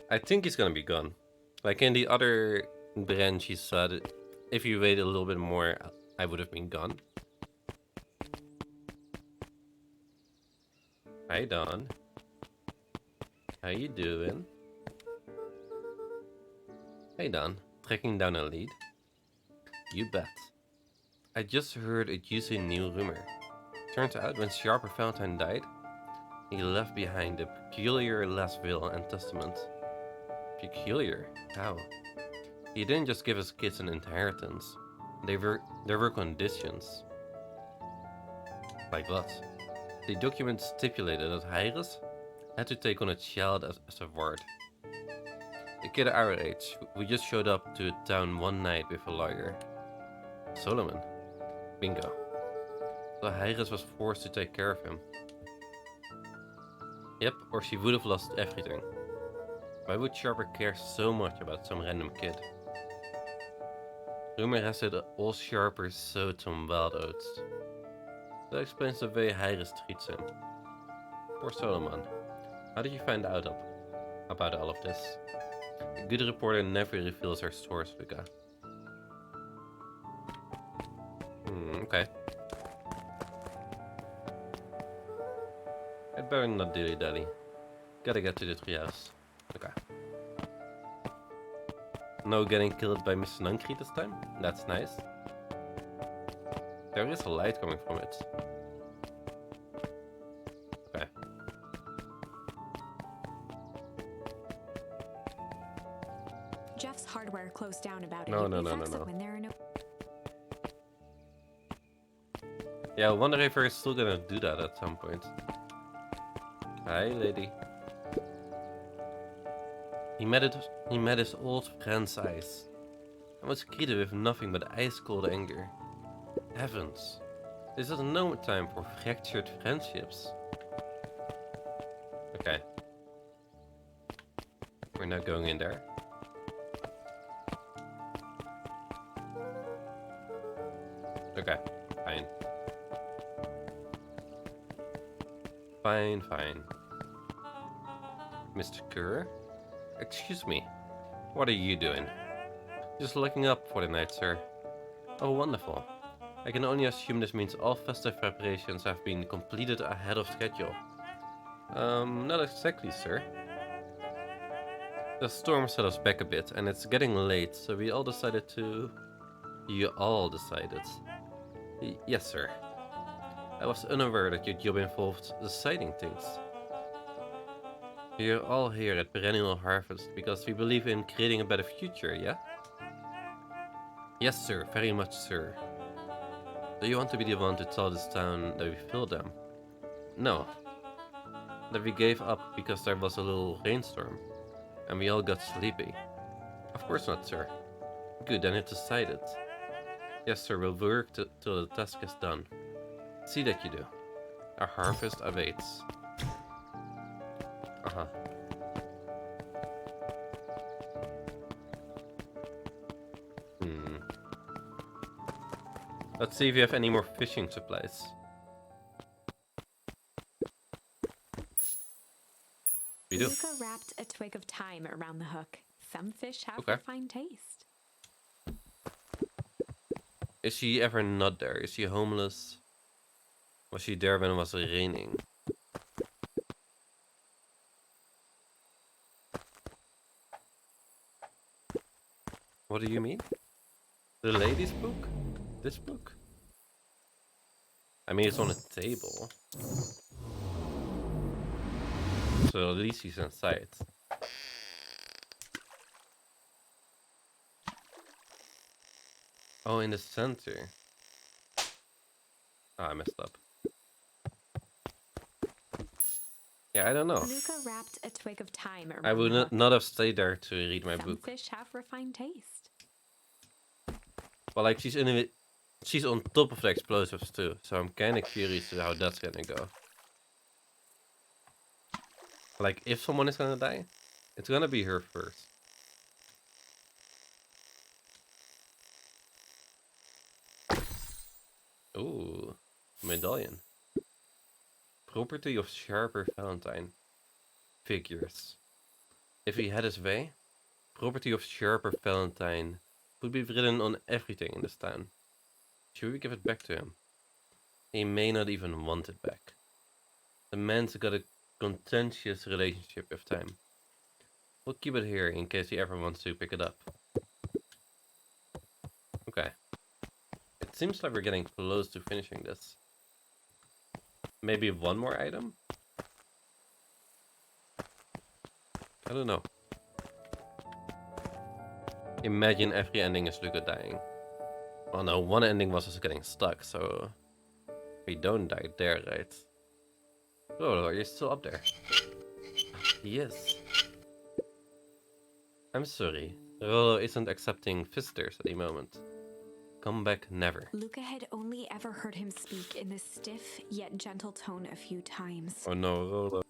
I think he's gonna be gone. Like in the other branch, he said if you waited a little bit more, I would have been gone. Hi, Don. How you doing? Hey, Don. Tracking down a lead? You bet. I just heard a juicy new rumor. Turns out when Sharper Valentine died, he left behind a peculiar last will and testament. Peculiar? How? He didn't just give his kids an inheritance. There were conditions. Like what? The document stipulated that Hyres had to take on a child as a ward. A kid our age, who just showed up to town one night with a lawyer. Solomon. Bingo. So Hyres was forced to take care of him. Yep, or she would have lost everything. Why would Sharper care so much about some random kid? Rumor has it all Sharper sowed some wild oats. That explains the way Hyres treats him. Poor Solomon. How did you find out about all of this? A good reporter never reveals her source, Luca. Okay. I'd better not dilly-dally. Gotta get to the treehouse. Okay. No getting killed by Mr. Nankri this time? That's nice. There is a light coming from it. Okay. Jeff's hardware closed down about No. when there are no... Yeah, I wonder if we're still gonna do that at some point. Hi, lady. He met his old friend's eyes and was greeted with nothing but ice-cold anger. Heavens, this is no time for fractured friendships. Okay. We're not going in there. Okay, fine. Fine. Mr. Kerr? Excuse me. What are you doing? Just looking up for the night, sir. Oh, wonderful. I can only assume this means all festive preparations have been completed ahead of schedule. Not exactly, sir. The storm set us back a bit, and it's getting late, so we all decided to... You all decided? Yes, sir. I was unaware that your job involved deciding things. You're all here at Perennial Harvest because we believe in creating a better future, yeah? Yes, sir, very much, sir. Do you want to be the one to tell this town that we failed them? No. That we gave up because there was a little rainstorm, and we all got sleepy? Of course not, sir. Good, then it's decided. Yes, sir, we'll work till the task is done. See that you do. Our harvest awaits. Uh-huh. Let's see if you have any more fishing supplies. We do. Luca wrapped a twig of thyme around the hook. Some fish have Okay. a fine taste. Is she ever not there? Is she homeless? Was she there when it was raining? What do you mean? The lady's book? This book? I mean, it's on a table. So at least he's inside. Oh, in the center. Oh, I messed up. Yeah, I don't know. Luca wrapped a twig of thyme around I would the hook. not have stayed there to read my Some book. fish have refined taste. But like, she's on top of the explosives too, so I'm kind of curious to how that's gonna go. Like, if someone is gonna die, it's gonna be her first. Ooh, medallion. Property of Sharper Valentine. Figures. If he had his way, property of Sharper Valentine would be written on everything in this town. Should we give it back to him? He may not even want it back. The man's got a contentious relationship with time. We'll keep it here in case he ever wants to pick it up. Okay. It seems like we're getting close to finishing this. Maybe one more item? I don't know. Imagine every ending is Luca dying. Well, no, one ending was us getting stuck, so we don't die there, right? Oh, are you still up there? Yes. I'm sorry. Rolo isn't accepting visitors at the moment. Come back never. Luca had only ever heard him speak in this stiff yet gentle tone a few times. Oh no, Rolo.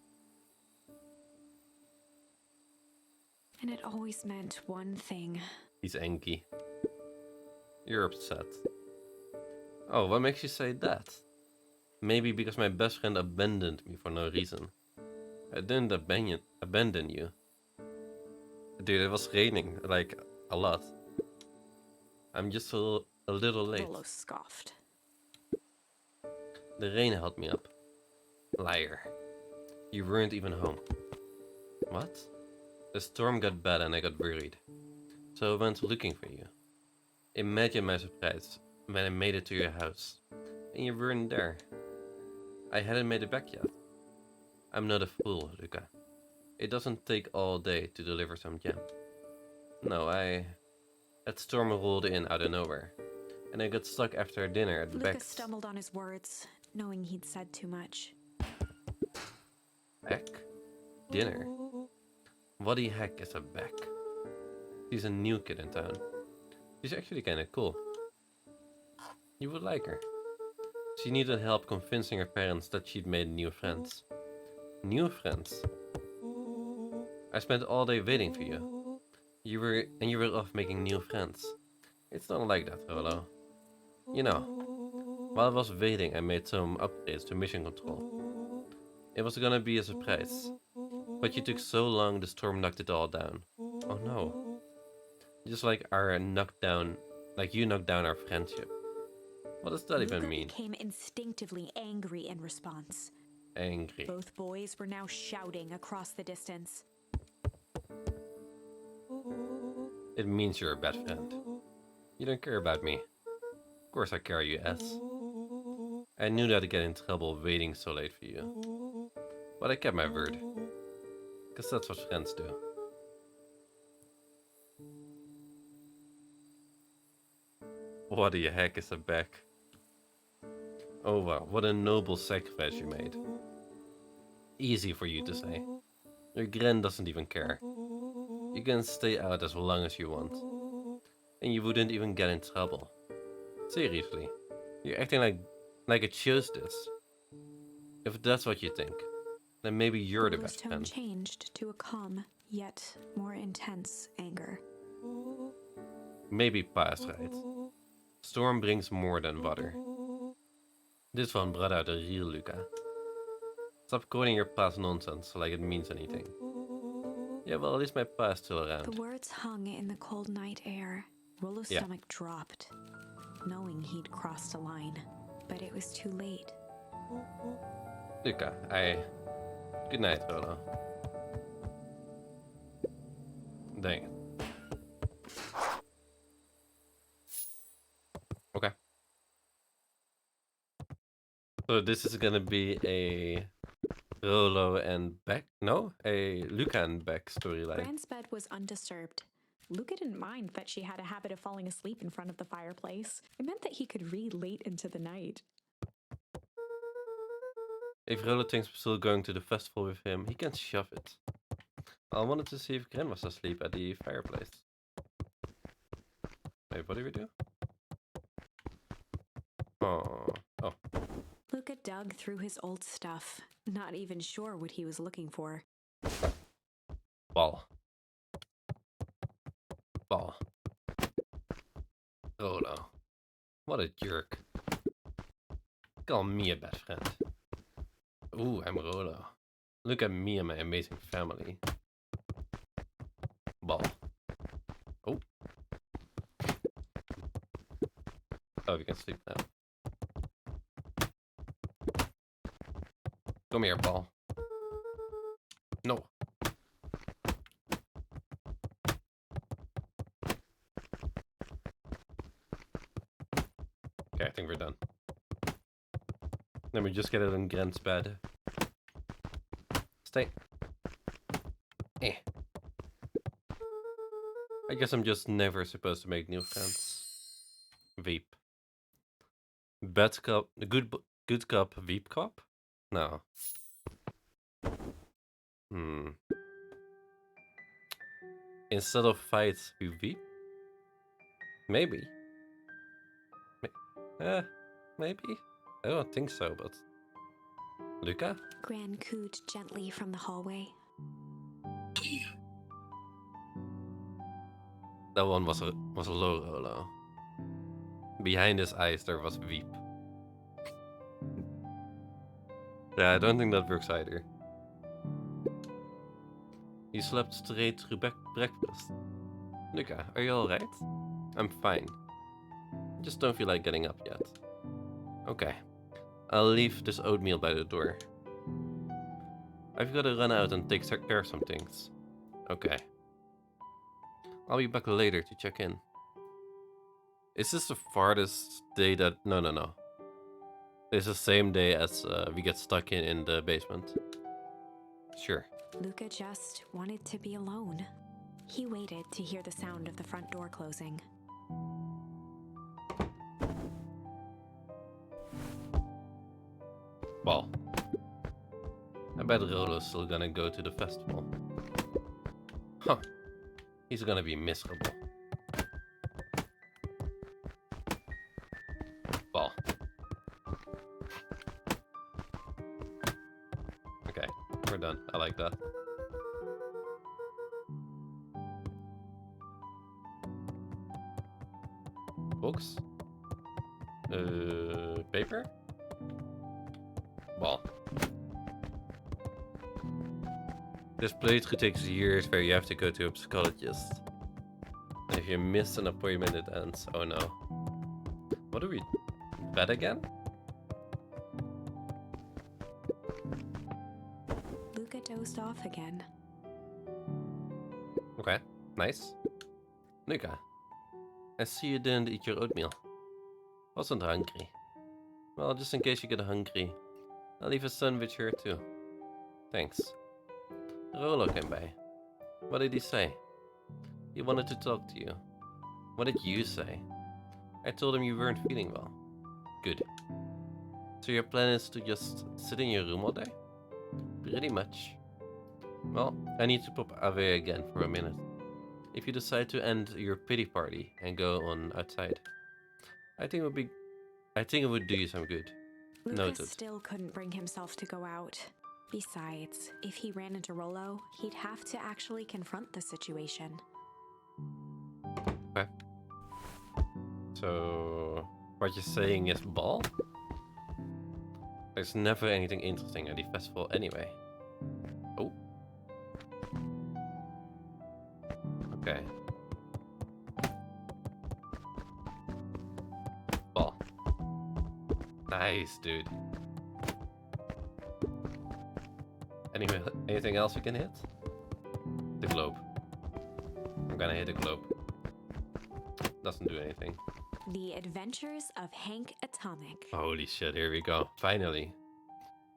And it always meant one thing. He's angry. You're upset. Oh, what makes you say that? Maybe because my best friend abandoned me for no reason. I didn't abandon you. Dude, it was raining, like, a lot. I'm just a little late. Rolo scoffed. The rain held me up. Liar. You weren't even home. What? The storm got bad and I got worried. So I went looking for you. Imagine my surprise when I made it to your house. And you weren't there. I hadn't made it back yet. I'm not a fool, Luca. It doesn't take all day to deliver some gem. No, that storm rolled in out of nowhere. And I got stuck after dinner at Luca Beck's. stumbled on his words, knowing he'd said too much. Beck? Dinner? What the heck is a Beck? She's a new kid in town. She's actually kinda cool. You would like her. She needed help convincing her parents that she'd made new friends. New friends? I spent all day waiting for you. You were off making new friends. It's not like that, Rolo. You know, while I was waiting, I made some upgrades to mission control. It was gonna be a surprise. But you took so long, the storm knocked it all down. Oh no. Just like you knocked down our friendship. What does that even Luca mean? became instinctively angry in response. Angry. Both boys were now shouting across the distance. It means you're a bad friend. You don't care about me. Of course I care, you ass. I knew that I'd get in trouble waiting so late for you. But I kept my word. Cause that's what friends do. What the heck is a Beck? Oh wow, what a noble sacrifice you made. Easy for you to say. Your Gren doesn't even care. You can stay out as long as you want. And you wouldn't even get in trouble. Seriously, you're acting like it shows this. If that's what you think, then maybe you're the Rolo's best tone friend. changed to a calm, yet more intense anger. Maybe Pa is right. Storm brings more than water. This one brought out the real Luca. Stop quoting your pa's nonsense like it means anything. Yeah, well, at least my Pa is still around. The words hung in the cold night air. Rolo's stomach dropped, knowing he'd crossed a line. But it was too late. Luca, Good night, Rolo. Dang it. Okay. So this is gonna be a Rolo and Beck? No? A Luca and Beck storyline. Bran's bed was undisturbed. Luca didn't mind that she had a habit of falling asleep in front of the fireplace. It meant that he could read late into the night. If Rolo thinks we're still going to the festival with him, he can shove it. I wanted to see if Gren was asleep at the fireplace. Wait, what do we do? Oh. Luca dug through his old stuff, not even sure what he was looking for. Ball. Rolo. What a jerk. Call me a best friend. Ooh, I'm Rolo. Look at me and my amazing family. Ball. Oh. Oh, we can sleep now. Come here, ball. No. Okay, I think we're done. Let me just get it in Gren's bed. Stay. Eh. I guess I'm just never supposed to make new friends. Veep. Bad cop, good cop, Veep cop? No. Instead of fight, we Veep? Maybe. Maybe? I don't think so, but... Luca? Gran cooed gently from the hallway. That one was a low Rolo. Behind his eyes there was Veep. Yeah, I don't think that works either. You slept straight through breakfast. Luca, are you alright? I'm fine. Just don't feel like getting up yet. Okay. I'll leave this oatmeal by the door. I've got to run out and take care of some things. Okay. I'll be back later to check in. Is this the farthest day that... No. It's the same day as we get stuck in the basement. Sure. Luca just wanted to be alone. He waited to hear the sound of the front door closing. Well, I bet Rolo's still gonna go to the festival. Huh. He's gonna be miserable. Well. Okay, we're done. I like that. Books? Paper? Well. This playthrough takes years where you have to go to a psychologist. And if you miss an appointment, it ends. Oh no. What do we... bed again? Luca dozed off again. Okay, nice. Luca, I see you didn't eat your oatmeal. Wasn't hungry. Well, just in case you get hungry, I'll leave a sandwich here too. Thanks. Rolo came by. What did he say? He wanted to talk to you. What did you say? I told him you weren't feeling well. Good. So your plan is to just sit in your room all day? Pretty much. Well, I need to pop away again for a minute. If you decide to end your pity party and go on outside, I think it would do you some good. Luca Noted. still couldn't bring himself to go out. Besides, if he ran into Rolo, he'd have to actually confront the situation. Okay. So, what you're saying is ball? There's never anything interesting at the festival anyway. Oh. Okay. Ball. Nice, dude. Anyway, anything else we can hit? The globe. I'm gonna hit a globe. Doesn't do anything. The Adventures of Hank Atomic. Holy shit, here we go. Finally.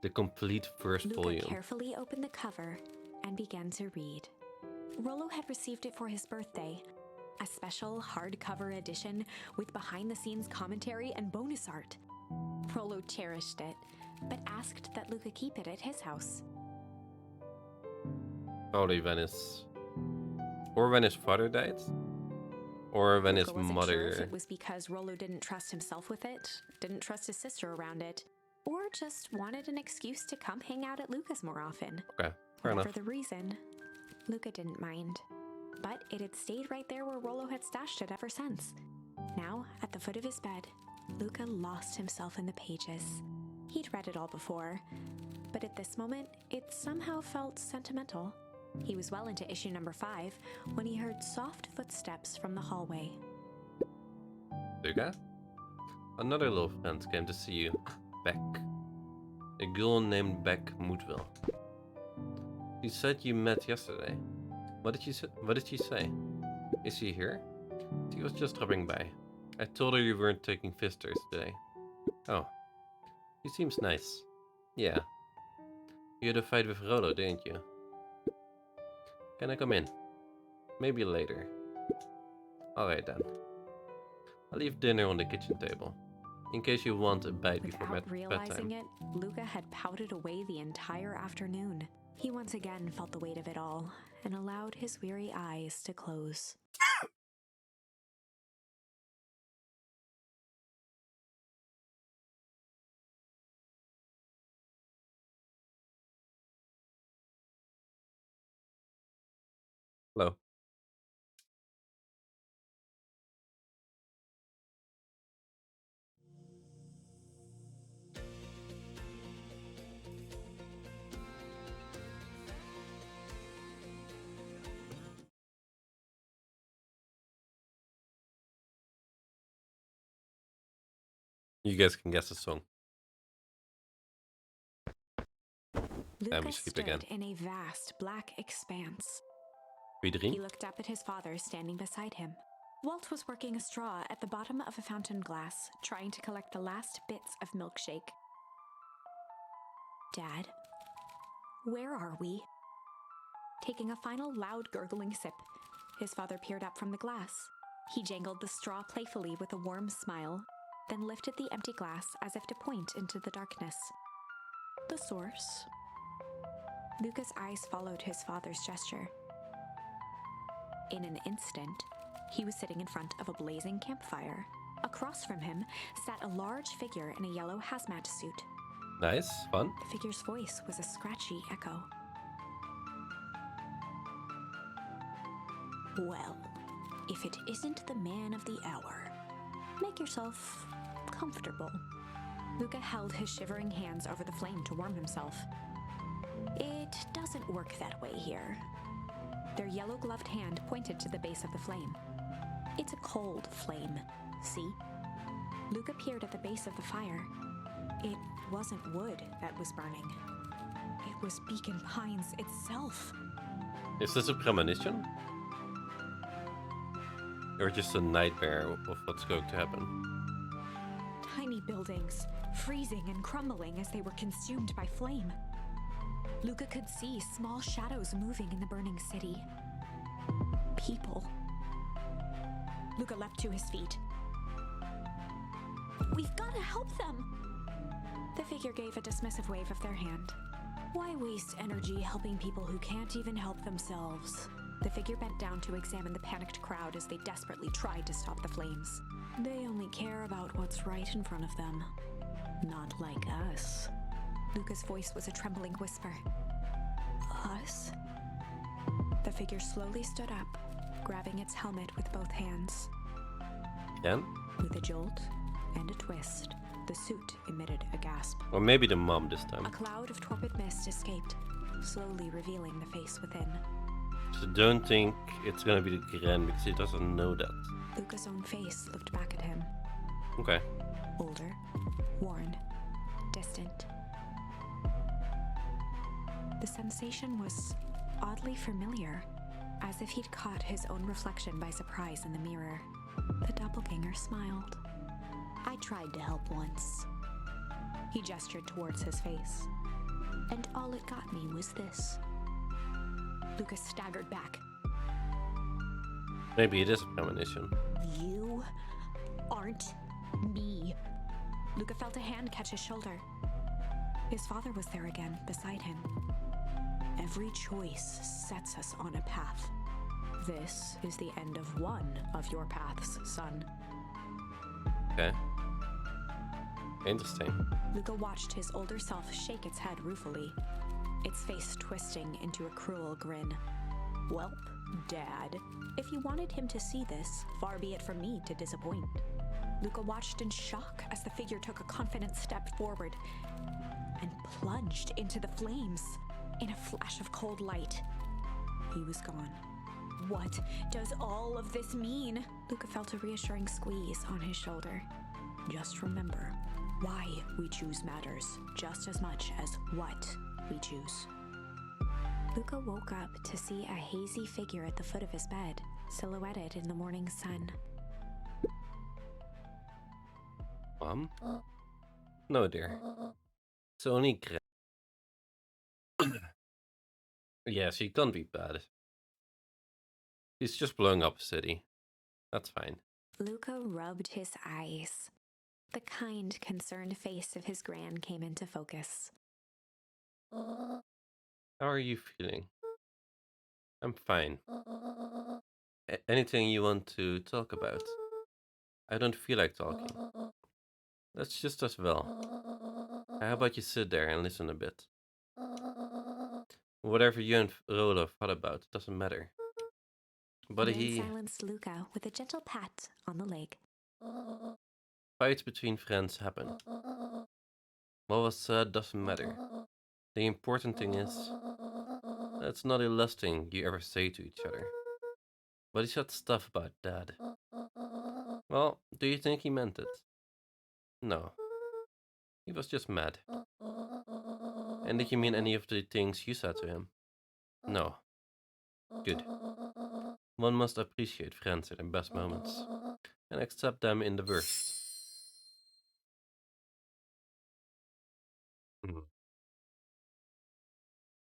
The complete first Luca volume. carefully opened the cover and began to read. Rolo had received it for his birthday, a special hardcover edition with behind-the-scenes commentary and bonus art. Rollo cherished it, but asked that Luca keep it at his house. Probably when his father died? Or when Luca his wasn't mother... sure if it was because Rollo didn't trust himself with it, didn't trust his sister around it, or just wanted an excuse to come hang out at Luca's more often. Okay, fair Whatever enough. the reason, Luca didn't mind. But it had stayed right there where Rollo had stashed it ever since. Now, at the foot of his bed, Luca lost himself in the pages. He'd read it all before, but at this moment, it somehow felt sentimental. He was well into issue number 5 when he heard soft footsteps from the hallway. Luca? Another little friend came to see you. Beck. A girl named Beck Moodville. She said you met yesterday. What did she say? Is she here? She was just dropping by. I told her you weren't taking visitors today. Oh. She seems nice. Yeah. You had a fight with Rollo, didn't you? Can I come in? Maybe later. Alright then. I'll leave dinner on the kitchen table. In case you want a bite before Without realizing bedtime. it, Luca had pouted away the entire afternoon. He once again felt the weight of it all and allowed his weary eyes to close. Hello. You guys can guess the song. Luca we sleep stood again. in a vast black expanse. Wie He drie? looked up at his father standing beside him. Walt was working a straw at the bottom of a fountain glass, trying to collect the last bits of milkshake. Dad, where are we? Taking a final loud gurgling sip, his father peered up from the glass. He jangled the straw playfully with a warm smile, then lifted the empty glass as if to point into the darkness. The source? Luca's eyes followed his father's gesture. In an instant, he was sitting in front of a blazing campfire. Across from him sat a large figure in a yellow hazmat suit. Nice, fun. The figure's voice was a scratchy echo. Well, if it isn't the man of the hour, make yourself comfortable. Luca held his shivering hands over the flame to warm himself. It doesn't work that way here. Their yellow-gloved hand pointed to the base of the flame. It's a cold flame, see? Luca peered at the base of the fire. It wasn't wood that was burning. It was Beacon Pines itself. Is this a premonition? Or just a nightmare of what's going to happen? Tiny buildings, freezing and crumbling as they were consumed by flame. Luca could see small shadows moving in the burning city. People. Luca leapt to his feet. We've got to help them! The figure gave a dismissive wave of their hand. Why waste energy helping people who can't even help themselves? The figure bent down to examine the panicked crowd as they desperately tried to stop the flames. They only care about what's right in front of them. Not like us. Luca's voice was a trembling whisper. Us? The figure slowly stood up, grabbing its helmet with both hands. Again? With a jolt and a twist, the suit emitted a gasp. Or maybe the mom this time. A cloud of torpid mist escaped, slowly revealing the face within. So don't think it's gonna be the Gren because he doesn't know that. Luca's own face looked back at him. Okay. Older, worn, distant. The sensation was oddly familiar, as if he'd caught his own reflection by surprise in the mirror. The doppelganger smiled. I tried to help once. He gestured towards his face. And all it got me was this. Lucas staggered back. Maybe it is a premonition. You aren't me. Luca felt a hand catch his shoulder. His father was there again, beside him. Every choice sets us on a path. This is the end of one of your paths, son. Okay. Interesting. Luca watched his older self shake its head ruefully, its face twisting into a cruel grin. Welp, Dad, if you wanted him to see this, far be it from me to disappoint. Luca watched in shock as the figure took a confident step forward and plunged into the flames. In a flash of cold light, he was gone. What does all of this mean? Luca felt a reassuring squeeze on his shoulder. Just remember, why we choose matters just as much as what we choose. Luca woke up to see a hazy figure at the foot of his bed, silhouetted in the morning sun. Mom? No, dear. It's only Gra. Yeah, she can't be bad. She's just blowing up a city. That's fine. Luca rubbed his eyes. The kind, concerned face of his gran came into focus. How are you feeling? I'm fine. Anything you want to talk about? I don't feel like talking. That's just as well. How about you sit there and listen a bit? Whatever you and Rolo thought about doesn't matter. But Gran he... silenced Luca with a gentle pat on the leg. Fights between friends happen. What was said doesn't matter. The important thing is, that's not the last thing you ever say to each other. But he said stuff about Dad. Well, do you think he meant it? No. He was just mad. And did you mean any of the things you said to him? No. Good. One must appreciate friends in their best moments, and accept them in the worst.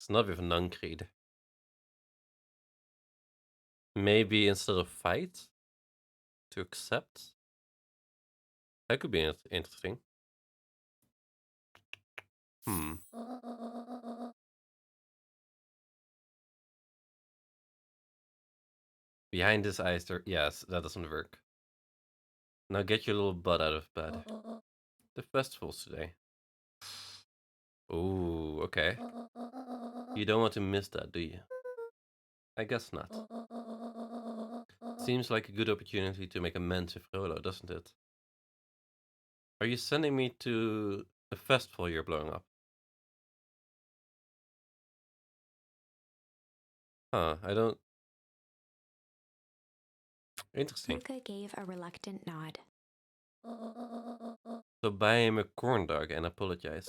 Snart weer van Creed. Maybe instead of fight, to accept? That could be interesting. Behind his eyes, yes, that doesn't work. Now get your little butt out of bed. The festival's today. Ooh, okay. You don't want to miss that, do you? I guess not. Seems like a good opportunity to make amends with Rolo, doesn't it? Are you sending me to the festival you're blowing up? Huh, I don't... Interesting. Luca gave a reluctant nod. So buy him a corn dog and apologize.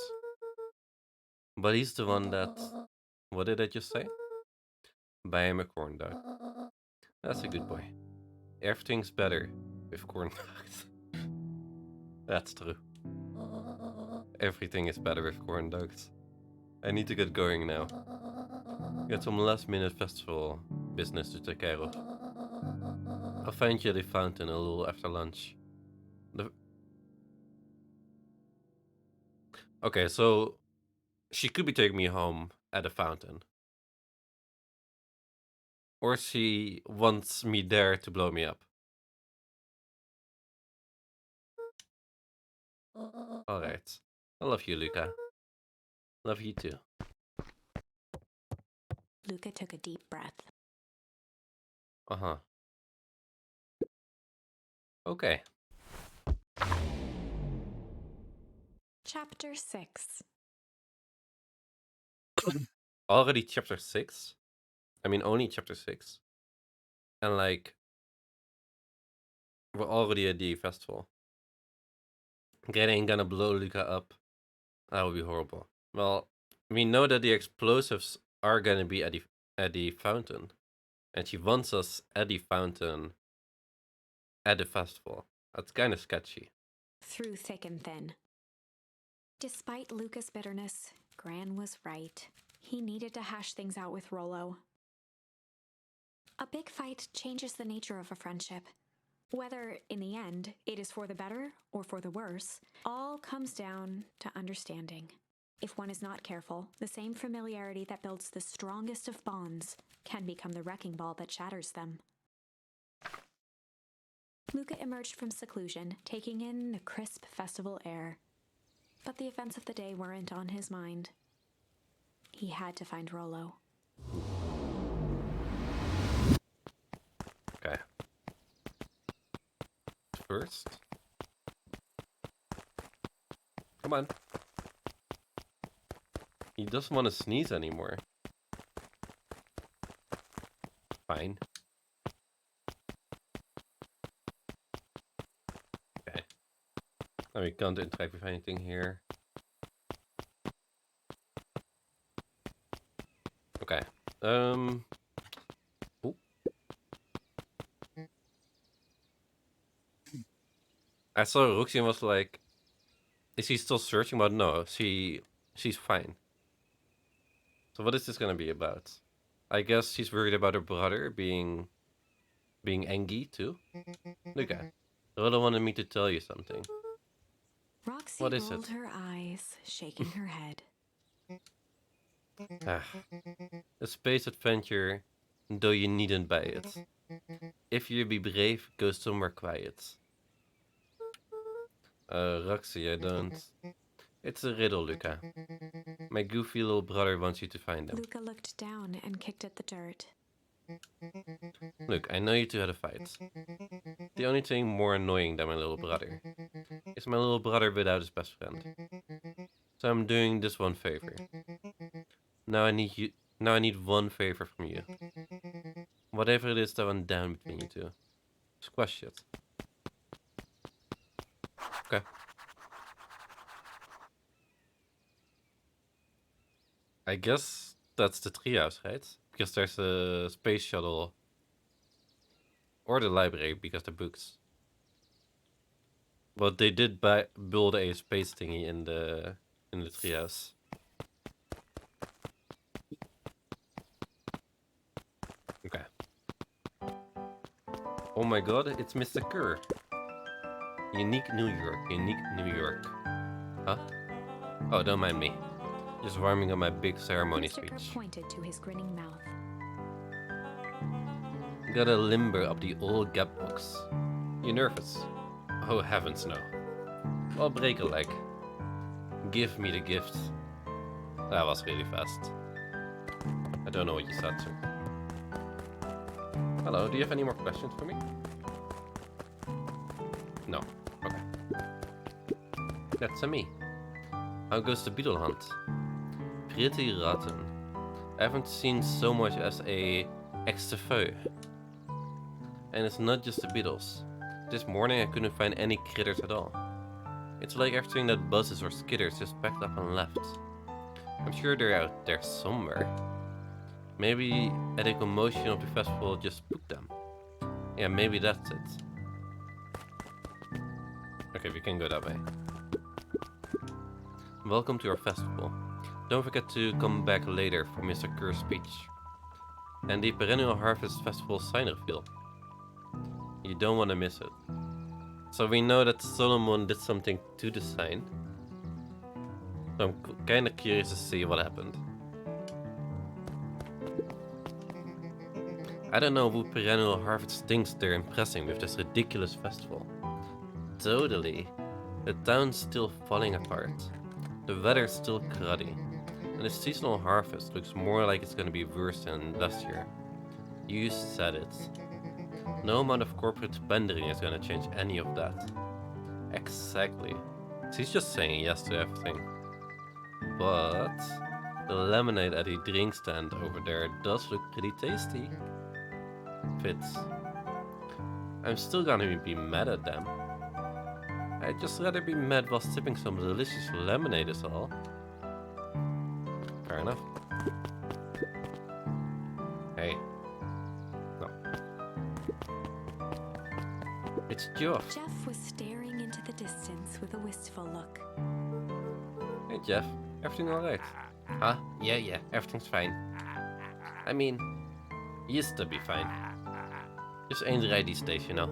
But he's the one that... What did I just say? Buy him a corn dog. That's a good boy. Everything's better with corn dogs. That's true. Everything is better with corn dogs. I need to get going now. Got some last minute festival business to take care of. I'll find you at the fountain a little after lunch. Okay, so she could be taking me home at the fountain. Or she wants me there to blow me up. Alright. I love you, Luca. Love you too. Luca took a deep breath. Uh-huh. Okay. Chapter 6. Already chapter 6? I mean, only chapter 6. And like, we're already at the festival. Greta ain't gonna blow Luca up. That would be horrible. Well, we know that the explosives are gonna be at the fountain. And she wants us at the fountain at the festival. That's kind of sketchy. Through thick and thin. Despite Luca's bitterness, Gran was right. He needed to hash things out with Rolo. A big fight changes the nature of a friendship. Whether, in the end, it is for the better or for the worse, all comes down to understanding. If one is not careful, the same familiarity that builds the strongest of bonds can become the wrecking ball that shatters them. Luca emerged from seclusion, taking in the crisp festival air. But the events of the day weren't on his mind. He had to find Rollo. Okay. First. Come on. He doesn't want to sneeze anymore. Fine. Okay. Now we can't interact with anything here. Okay. Ooh. I saw Roxy and was like, is he still searching? But no, she's fine. So what is this gonna be about? I guess she's worried about her brother being angry too. Luca, Rhoda wanted me to tell you something. Roxy What is rolled it? her eyes, shaking her head. A space adventure, though you needn't buy it. If you be brave, go somewhere quiet. Roxy, I don't. It's a riddle, Luca. My goofy little brother wants you to find him. Luca looked down and kicked at the dirt. Look, I know you two had a fight. The only thing more annoying than my little brother is my little brother without his best friend. So I'm doing this one favor. Now I need one favor from you. Whatever it is that went down between you two. Squash it. Okay. I guess that's the treehouse, right? Because there's a space shuttle. Or the library, because the books. But they did build a space thingy in the treehouse. Okay. Oh my god, it's Mr. Kerr. Unique New York, unique New York. Huh? Oh, don't mind me. Just warming up my big ceremony Mr. speech. Kerr pointed to his grinning mouth. Got a limber of the old gap books. You nervous? Oh heavens no. I'll break a leg. Give me the gift. That was really fast. I don't know what you said, sir. Hello, do you have any more questions for me? No. Okay. That's a me. How goes the beetle hunt? Pretty rotten. I haven't seen so much as a extefeu. And it's not just the beetles. This morning I couldn't find any critters at all. It's like everything that buzzes or skitters just packed up and left. I'm sure they're out there somewhere. Maybe at a commotion of the festival just spooked them. Yeah, maybe that's it. Okay, we can go that way. Welcome to our festival. Don't forget to come back later for Mr. Kerr's speech. And the Perennial Harvest Festival sign reveal. You don't want to miss it. So we know that Solomon did something to the sign. So I'm kinda curious to see what happened. I don't know who Perennial Harvest thinks they're impressing with this ridiculous festival. Totally. The town's still falling apart. The weather's still cruddy. And the seasonal harvest looks more like it's gonna be worse than last year. You said it. No amount of corporate spending is gonna change any of that. Exactly. She's just saying yes to everything. But the lemonade at the drink stand over there does look pretty tasty. Fits. I'm still gonna be mad at them. I'd just rather be mad while sipping some delicious lemonade is all. Fair enough. Hey. No. It's Jeff. Jeff was staring into the distance with a wistful look. Hey Jeff, everything alright? Huh? Yeah, everything's fine. I mean, Used to be fine. Just ain't right these days, you know.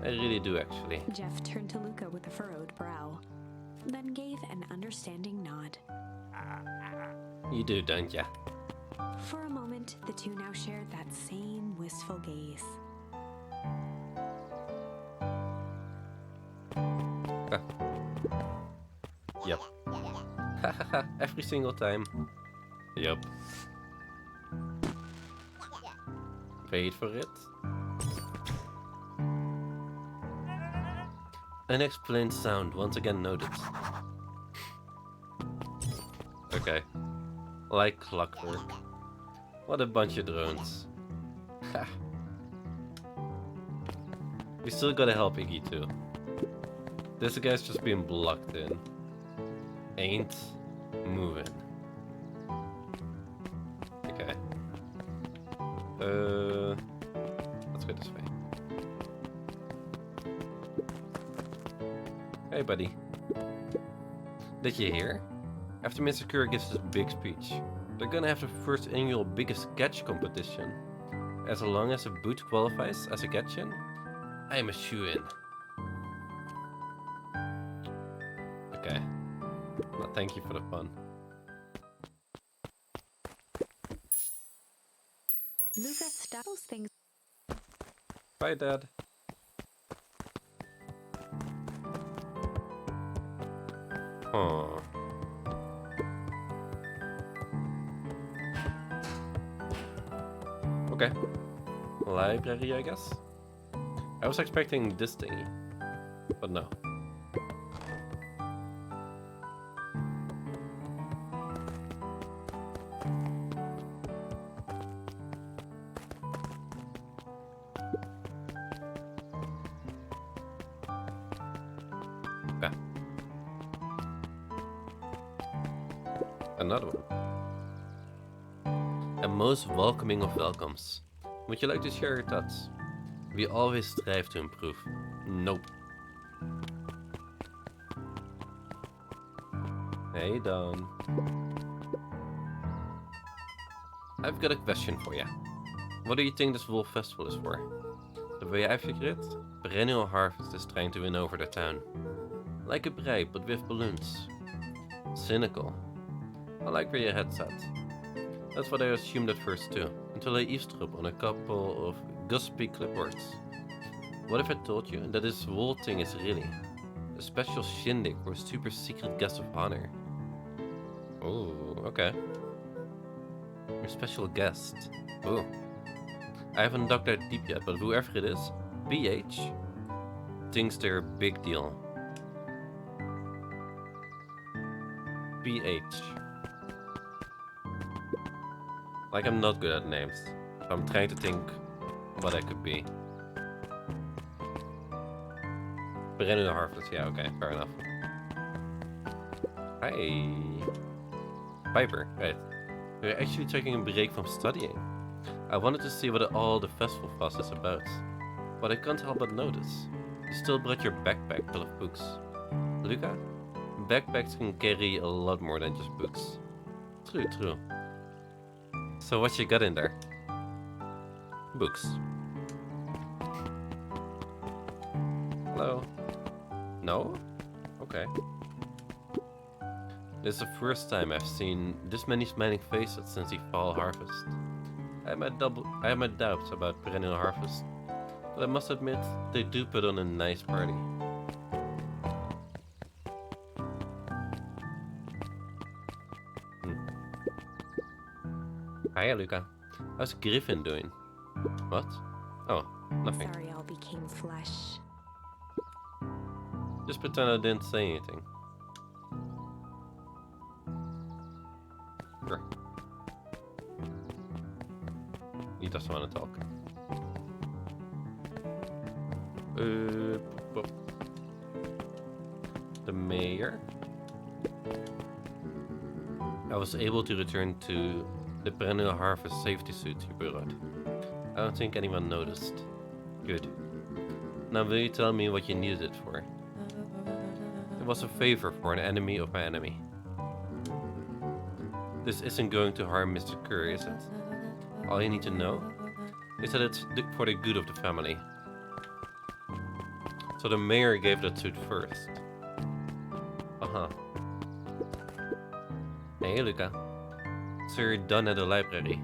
I really do, actually. Jeff turned to Luca with a furrowed brow, then gave an understanding nod. You do, don't ya? For a moment, the two now shared that same wistful gaze. Yep. Every single time. Yup. Wait for it. Unexplained sound once again noted. Okay. Like clockwork. What a bunch of drones. Ha. We still gotta help Iggy too. This guy's just being blocked in. Ain't moving. Okay. Let's go this way. Hey, buddy. Did you hear? After Mr. Kerr gives his big speech, they're gonna have the first annual biggest catch competition. As long as a boot qualifies as a catch-in, I am a shoo-in. Okay. Well, thank you for the fun. Luca stuttles things. Bye, Dad. Oh. Okay. Library, I guess? I was expecting this thingy, but no. Okay. Another one. A most welcoming of welcomes. Would you like to share your thoughts? We always strive to improve. Nope. Hey, Don. I've got a question for you. What do you think this Wolf Festival is for? The way I figure it, Perennial Harvest is trying to win over the town. Like a bribe, but with balloons. Cynical. I like where your head's at. That's what I assumed at first too, until I eavesdropped on a couple of gossipy clipboards. What if I told you that this whole thing is really a special shindig for a super secret guest of honor? Oh, okay. A special guest. Oh. I haven't dug that deep yet, but whoever it is, BH, thinks they're a big deal. BH. Like I'm not good at names. I'm trying to think what I could be. Perennial Harvest, yeah, okay, fair enough. Hi. Piper, right. We're actually taking a break from studying. I wanted to see what all the festival fuss is about. But I can't help but notice. You still brought your backpack full of books. Luca? Backpacks can carry a lot more than just books. True, true. So what you got in there? Books. Hello? No? Okay. This is the first time I've seen this many smiling faces since the fall harvest. I have my doubts about Perennial Harvest, but I must admit, they do put on a nice party. Hiya, Luca. How's Griffin doing? What? Oh, nothing. Sorry all became flesh. Just pretend I didn't say anything. Sure. He doesn't want to talk. The mayor? I was able to return to the Perennial Harvest safety suit you borrowed. I don't think anyone noticed. Good. Now will you tell me what you needed it for? It was a favor for an enemy of my enemy. This isn't going to harm Mr. Kerr, is it? All you need to know They said it's for the good of the family. So the mayor gave that suit first. Uh-huh. Hey, Luca. So you're done at the library.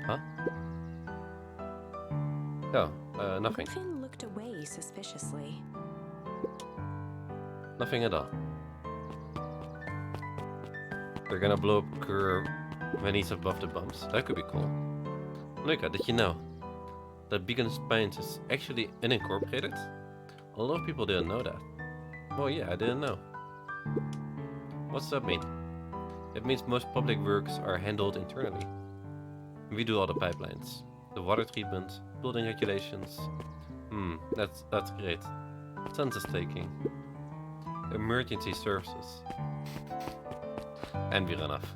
Huh? Oh, nothing. Griffin looked away suspiciously. Nothing at all. They're gonna blow up Kerr when he's above the bumps. That could be cool. Luca, did you know that Beacon Pines is actually unincorporated? A lot of people didn't know that. Well, yeah, I didn't know. What's that mean? It means most public works are handled internally. We do all the pipelines, the water treatment, building regulations. That's great. Census taking, emergency services, and we run off.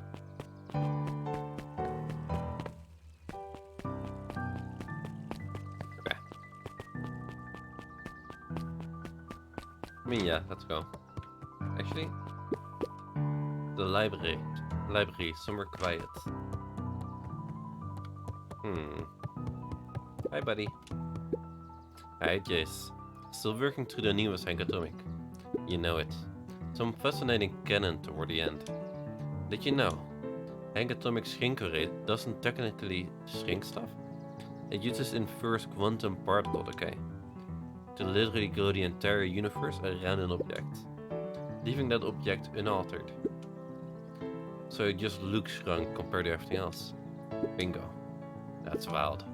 Okay. I mean, yeah, let's go. Actually, the library, somewhere quiet. Hi, buddy. Hi, Jace. Still working through the newest Hank Atomic. You know it. Some fascinating canon toward the end. Did you know? Hank Atomic's shrinker rate doesn't technically shrink stuff. It uses inverse quantum particle decay to literally grow the entire universe around an object, leaving that object unaltered. So it just looks shrunk compared to everything else. Bingo. That's wild.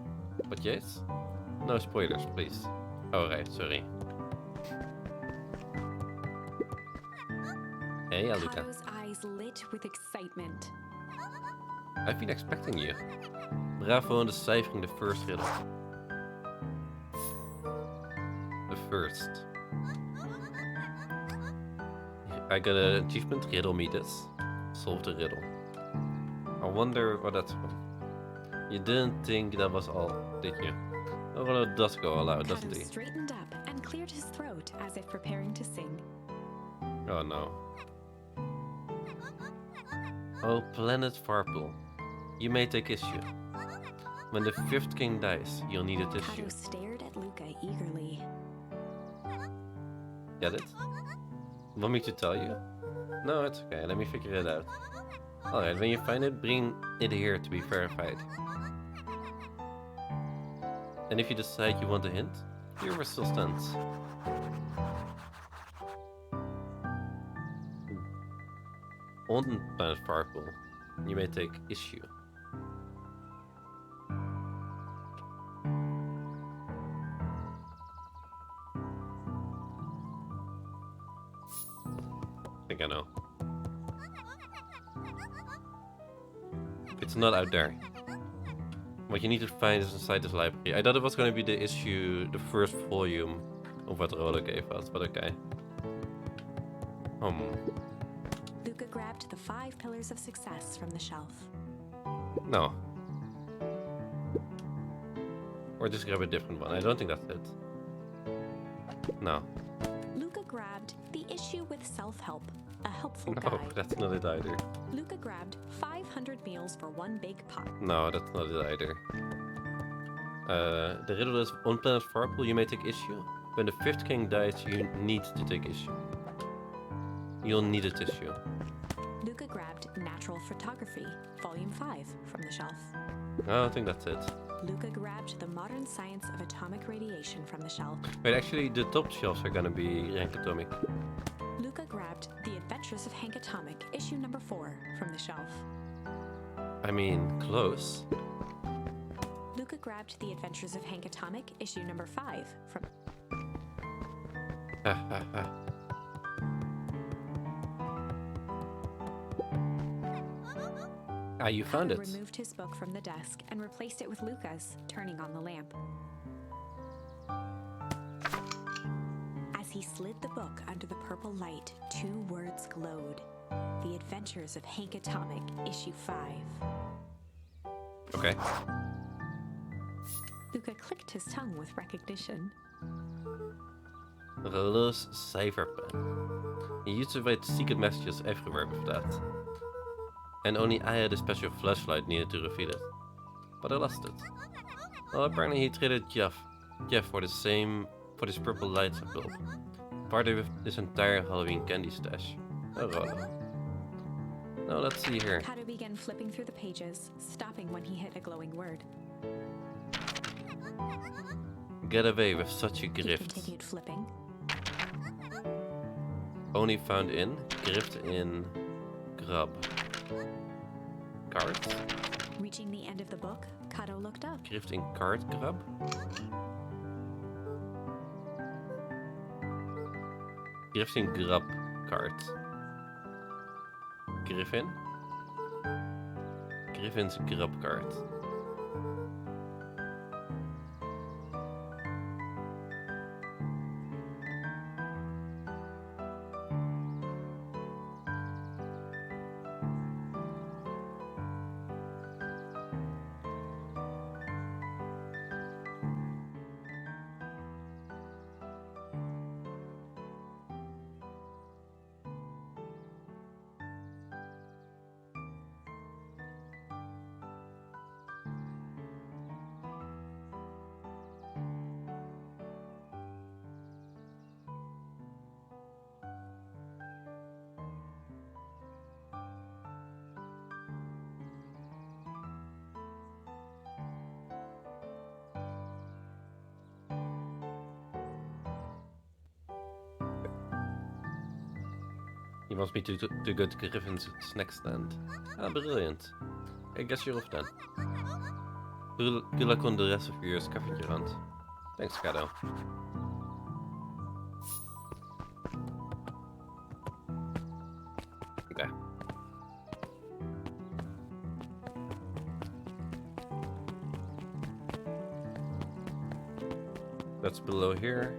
But yes? No spoilers, please. Oh right, sorry. Hey, Aluka. Otto's eyes lit with excitement. I've been expecting you. Bravo on deciphering the first riddle. The first. I got an achievement, riddle me this. Solve the riddle. I wonder what that's from. You didn't think that was all, did you? Oh, well, it does go all out, doesn't he? Straightened up and cleared his throat as if preparing to sing. Oh no. Oh, planet Farpool. You may take issue. When the fifth king dies, you'll need a tissue. Otto stared at Luca eagerly. Get it? Want me to tell you? No, it's okay. Let me figure it out. Alright, when you find it, bring it here to be verified. And if you decide you want a hint, here where still stands. On planet Farpool, you may take issue. I think I know. It's not out there. What you need to find is inside this library. I thought it was going to be the issue, the first volume of what Rolo gave us, but okay. Luca grabbed the 5 pillars of success from the shelf. No. Or just grab a different one. I don't think that's it. No. Luca grabbed the issue with self-help, a helpful No, guide. that's not it either. Luca grabbed 500 meals for one big pot. No, that's not it either. The riddle is, on planet Farpool you may take issue. When the fifth king dies, you need to take issue. You'll need a tissue. Luca grabbed natural photography, volume 5, from the shelf. I don't think that's it. Luca grabbed the modern science of atomic radiation from the shelf. Wait, actually the top shelves are gonna be Rank Atomic. Luca grabbed The Adventures of Hank Atomic, issue number 4, from the shelf. I mean, close. Luca grabbed The Adventures of Hank Atomic, issue number 5, from... Ah, you found Otto it. removed his book from the desk and replaced it with Luca's, turning on the lamp. As he slid the book under the purple light, 2 words glowed. The Adventures of Hank Atomic, issue 5. Okay. Luca clicked his tongue with recognition. Rolo's cypherpen. He used to write secret messages everywhere with that. And only I had a special flashlight needed to reveal it. But I lost it. Well, apparently he traded Jeff for this purple light bulb. Part of this entire Halloween candy stash. Oh, Rolo. Now let's see here. Kato began flipping through the pages, stopping when he hit a glowing word. Get away with such a He grift. continued flipping. Only found in grift in grab. Cards? Reaching the end of the book, Kato looked up. Grift in card grab? Grift in grab card. Griffin? Griffin's grab card. He wants me to go to Griffin's snack stand. Ah, brilliant. I guess you're off then. Good luck on the rest of your scavenger hunt. Thanks, Kato. Okay. That's below here.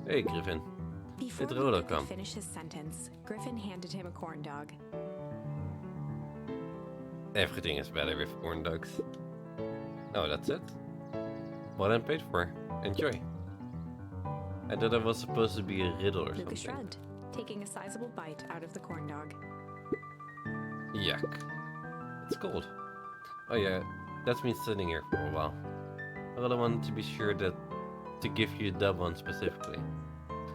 Hey, Griffin. Before Did Rolo Luca come? could finish his sentence, Griffin handed him a corn dog. Everything is better with corn dogs. Oh, that's it? Well then paid for. Enjoy. I thought that was supposed to be a riddle or Luca something. shrugged, taking a sizable bite out of the corn dog. Yuck. It's cold. Oh yeah, that's been sitting here for a while. I really wanted to be sure that to give you that one specifically.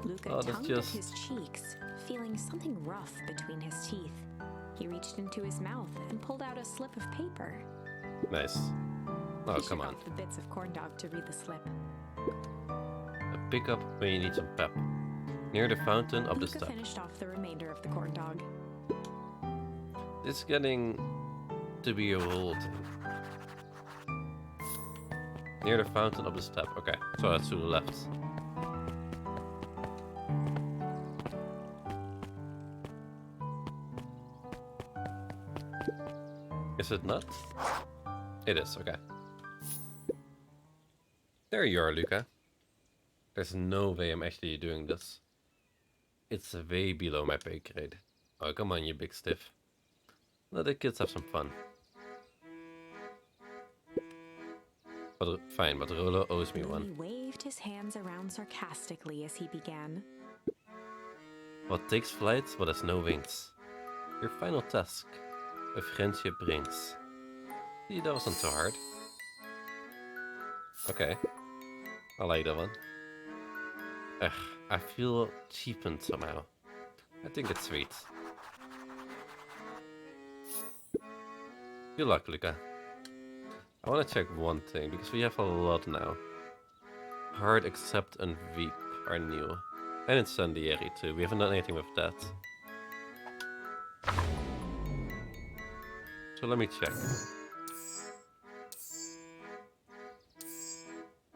Luca Oh, that's tongued just- at his cheeks, feeling something rough between his teeth. He reached into his mouth and pulled out a slip of paper. Nice. Oh, He come shook on. off the bits of corn dog to read the slip. A pickup when you need some pep. Near the fountain of the Luca step. finished off the remainder of the corn dog. It's getting to be a whole thing. Near the fountain of the step. Okay, so that's to the left. Is it not? It is, okay. There you are, Luca. There's no way I'm actually doing this. It's way below my pay grade. Oh, come on, you big stiff. Let the kids have some fun. But fine, but Rolo owes me He one. waved his hands around sarcastically as he began. What takes flight, but has no wings? Your final task. A friendship brings. See, that wasn't so hard. Okay. I like that one. Ugh, I feel cheapened somehow. I think it's sweet. Good luck, Luca. I want to check one thing, because we have a lot now. Hard, Accept, and Veep are new. And Incendiary too, we haven't done anything with that. So let me check.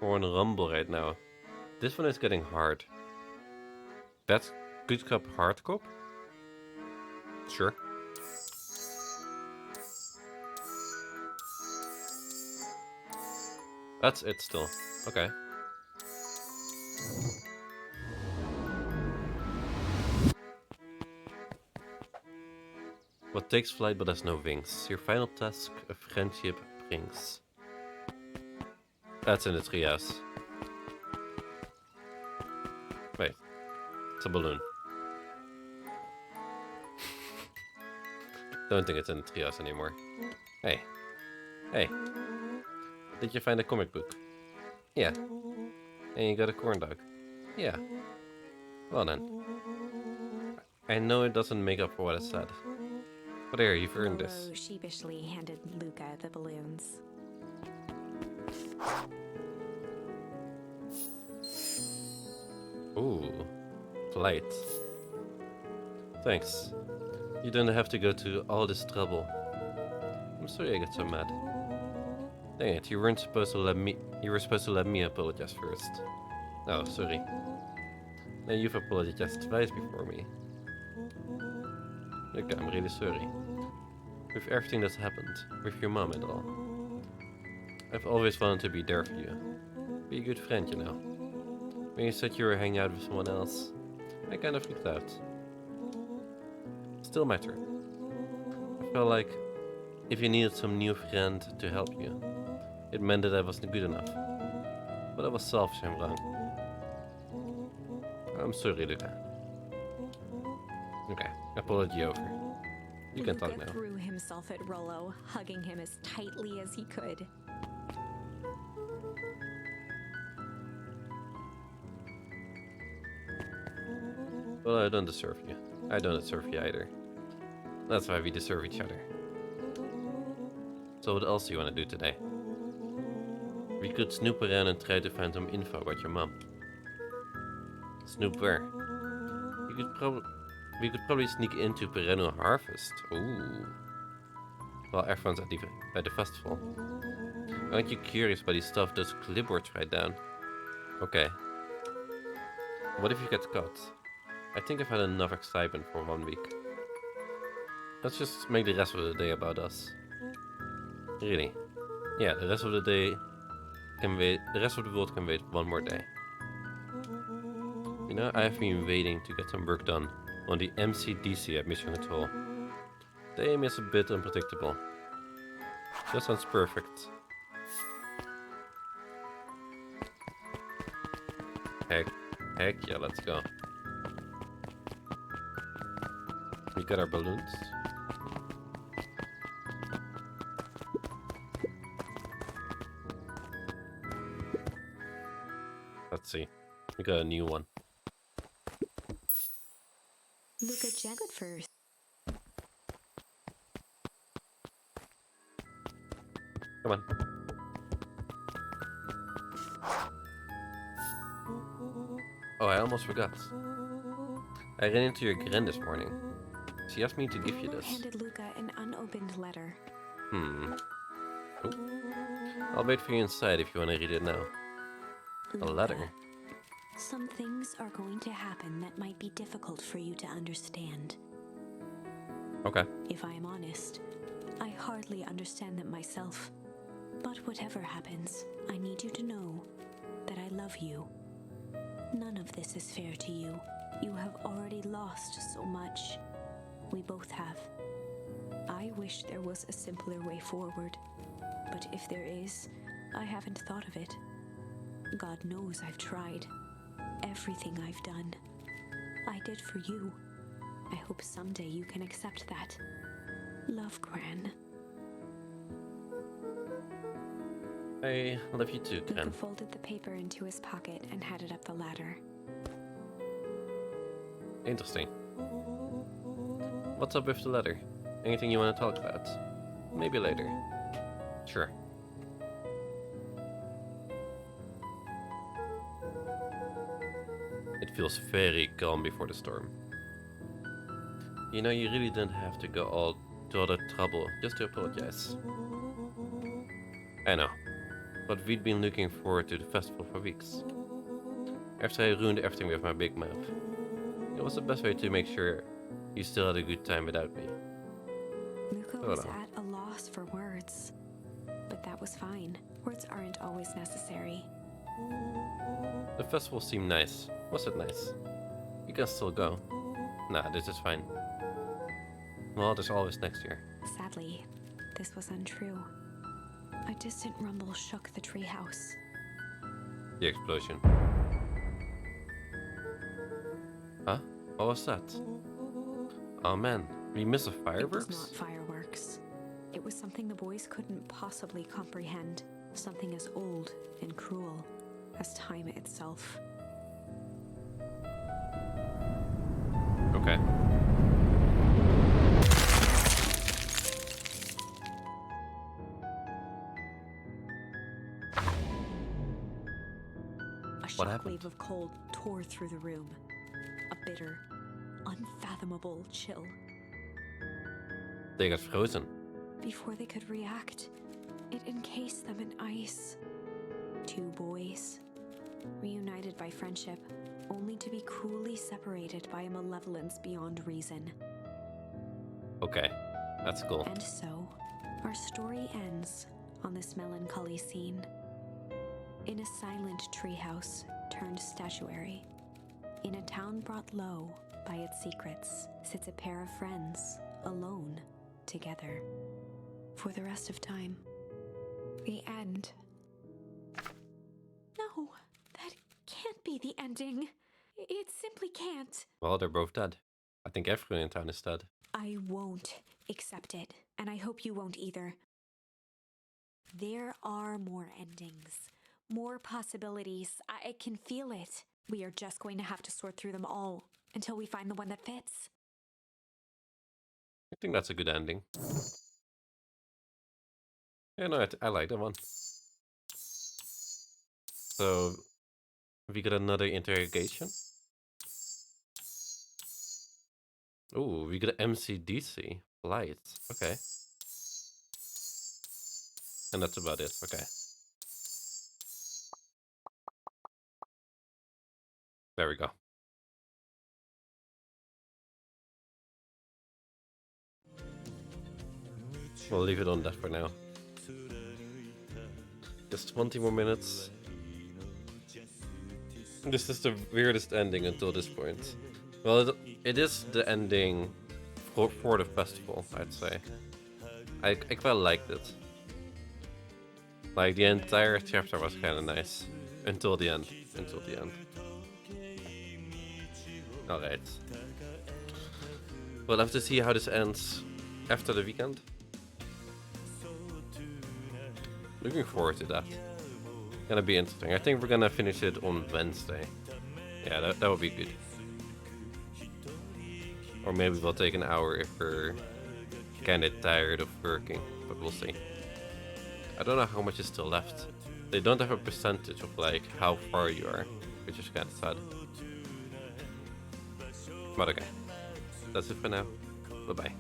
We're on Rumble right now. This one is getting hard. That's Good Cop, Hard Cop? Sure. That's it still. Okay. What takes flight but has no wings? Your final task, a friendship brings. That's in the treehouse. Wait. It's a balloon. Don't think it's in the treehouse anymore. Hey. Hey. Did you find a comic book? Yeah. And you got a corn dog? Yeah. Well then. I know it doesn't make up for what I said. But here, you've earned this. Lolo sheepishly handed Luca the balloons. Ooh. Polite. Thanks. You don't have to go to all this trouble. I'm sorry I got so mad. Dang it, you were supposed to let me apologize first. Oh, sorry. Now you've apologized twice before me. Look, I'm really sorry. With everything that's happened, with your mom and all. I've always wanted to be there for you. Be a good friend, you know. When you said you were hanging out with someone else, I kind of freaked out. Still my turn. I felt like if you needed some new friend to help you, it meant that I wasn't good enough. But I was selfish and wrong. I'm sorry, Luca. Okay, apology over. You can talk Luca now. threw himself at Rollo, hugging him as tightly as he could. Well, I don't deserve you. I don't deserve you either. That's why we deserve each other. So what else do you want to do today? We could snoop around and try to find some info about your mom. Snoop where? We could probably sneak into Perennial Harvest. Ooh. While everyone's at the festival. Aren't you curious about the stuff those clipboards write down? Okay. What if you get caught? I think I've had enough excitement for 1 week. Let's just make the rest of the day about us. Really? Yeah, the rest of the day can wait. The rest of the world can wait 1 more day. You know, I've been waiting to get some work done on the MCDC at Mission Control. The aim is a bit unpredictable. That sounds perfect. Heck yeah, let's go. We got our balloons. Let's see. We got a new one. Luca jetted first. Come on. Oh, I almost forgot. I ran into your gran this morning. She asked me to give you Lolo this. handed Luca an unopened letter. Oh. I'll wait for you inside if you want to read it now. A letter? Some things are going to happen that might be difficult for you to understand. Okay. If I am honest, I hardly understand them myself. But whatever happens, I need you to know that I love you. None of this is fair to you. You have already lost so much. We both have. I wish there was a simpler way forward. But if there is, I haven't thought of it. God knows I've tried. Everything I've done, I did for you. I hope someday you can accept that. Love, Gran. I love you too, Luca Gran. folded the paper into his pocket and headed up the ladder. Interesting. What's up with the letter? Anything you want to talk about? Maybe later. Sure. It feels very calm before the storm. You know, you really didn't have to go to all that trouble just to apologize. I know, but we'd been looking forward to the festival for weeks. After I ruined everything with my big mouth, it was the best way to make sure you still had a good time without me. Luca was at a loss for words. But that was fine. Words aren't always necessary. The festival seemed nice. Was it nice? You can still go. Nah, this is fine. Well, there's always next year. Sadly, this was untrue. A distant rumble shook the treehouse. The explosion. Huh? What was that? Oh man, we missed a It fireworks? was not fireworks. It was something the boys couldn't possibly comprehend, something as old and cruel as time itself. Okay. A What happened? shockwave of cold tore through the room. A bitter, unfathomable chill. They got frozen. Before they could react, it encased them in ice. Two boys, reunited by friendship, only to be cruelly separated by a malevolence beyond reason. Okay, that's cool. And so, our story ends on this melancholy scene. In a silent treehouse turned statuary, in a town brought low by its secrets, sits a pair of friends, alone, together, for the rest of time. The end. No, that can't be the ending. It simply can't. Well, they're both dead. I think everyone in town is dead. I won't accept it, and I hope you won't either. There are more endings, more possibilities. I can feel it. We are just going to have to sort through them all until we find the one that fits. I think that's a good ending. Yeah, no, I like that one. So, we got another interrogation. Ooh, we got MCDC. Lights. Okay. And that's about it. Okay. There we go. We'll leave it on that for now. Just 20 more minutes. This is the weirdest ending until this point. Well, it is the ending for the festival, I'd say. I quite liked it. Like, the entire chapter was kind of nice. Until the end. Alright. We'll have to see how this ends after the weekend. Looking forward to that. Gonna be interesting. I think we're gonna finish it on Wednesday. Yeah, that would be good. Or maybe we'll take an hour if we're kinda tired of working, but we'll see. I don't know how much is still left. They don't have a percentage of like how far you are, which is kinda sad. But okay. That's it for now. Bye bye.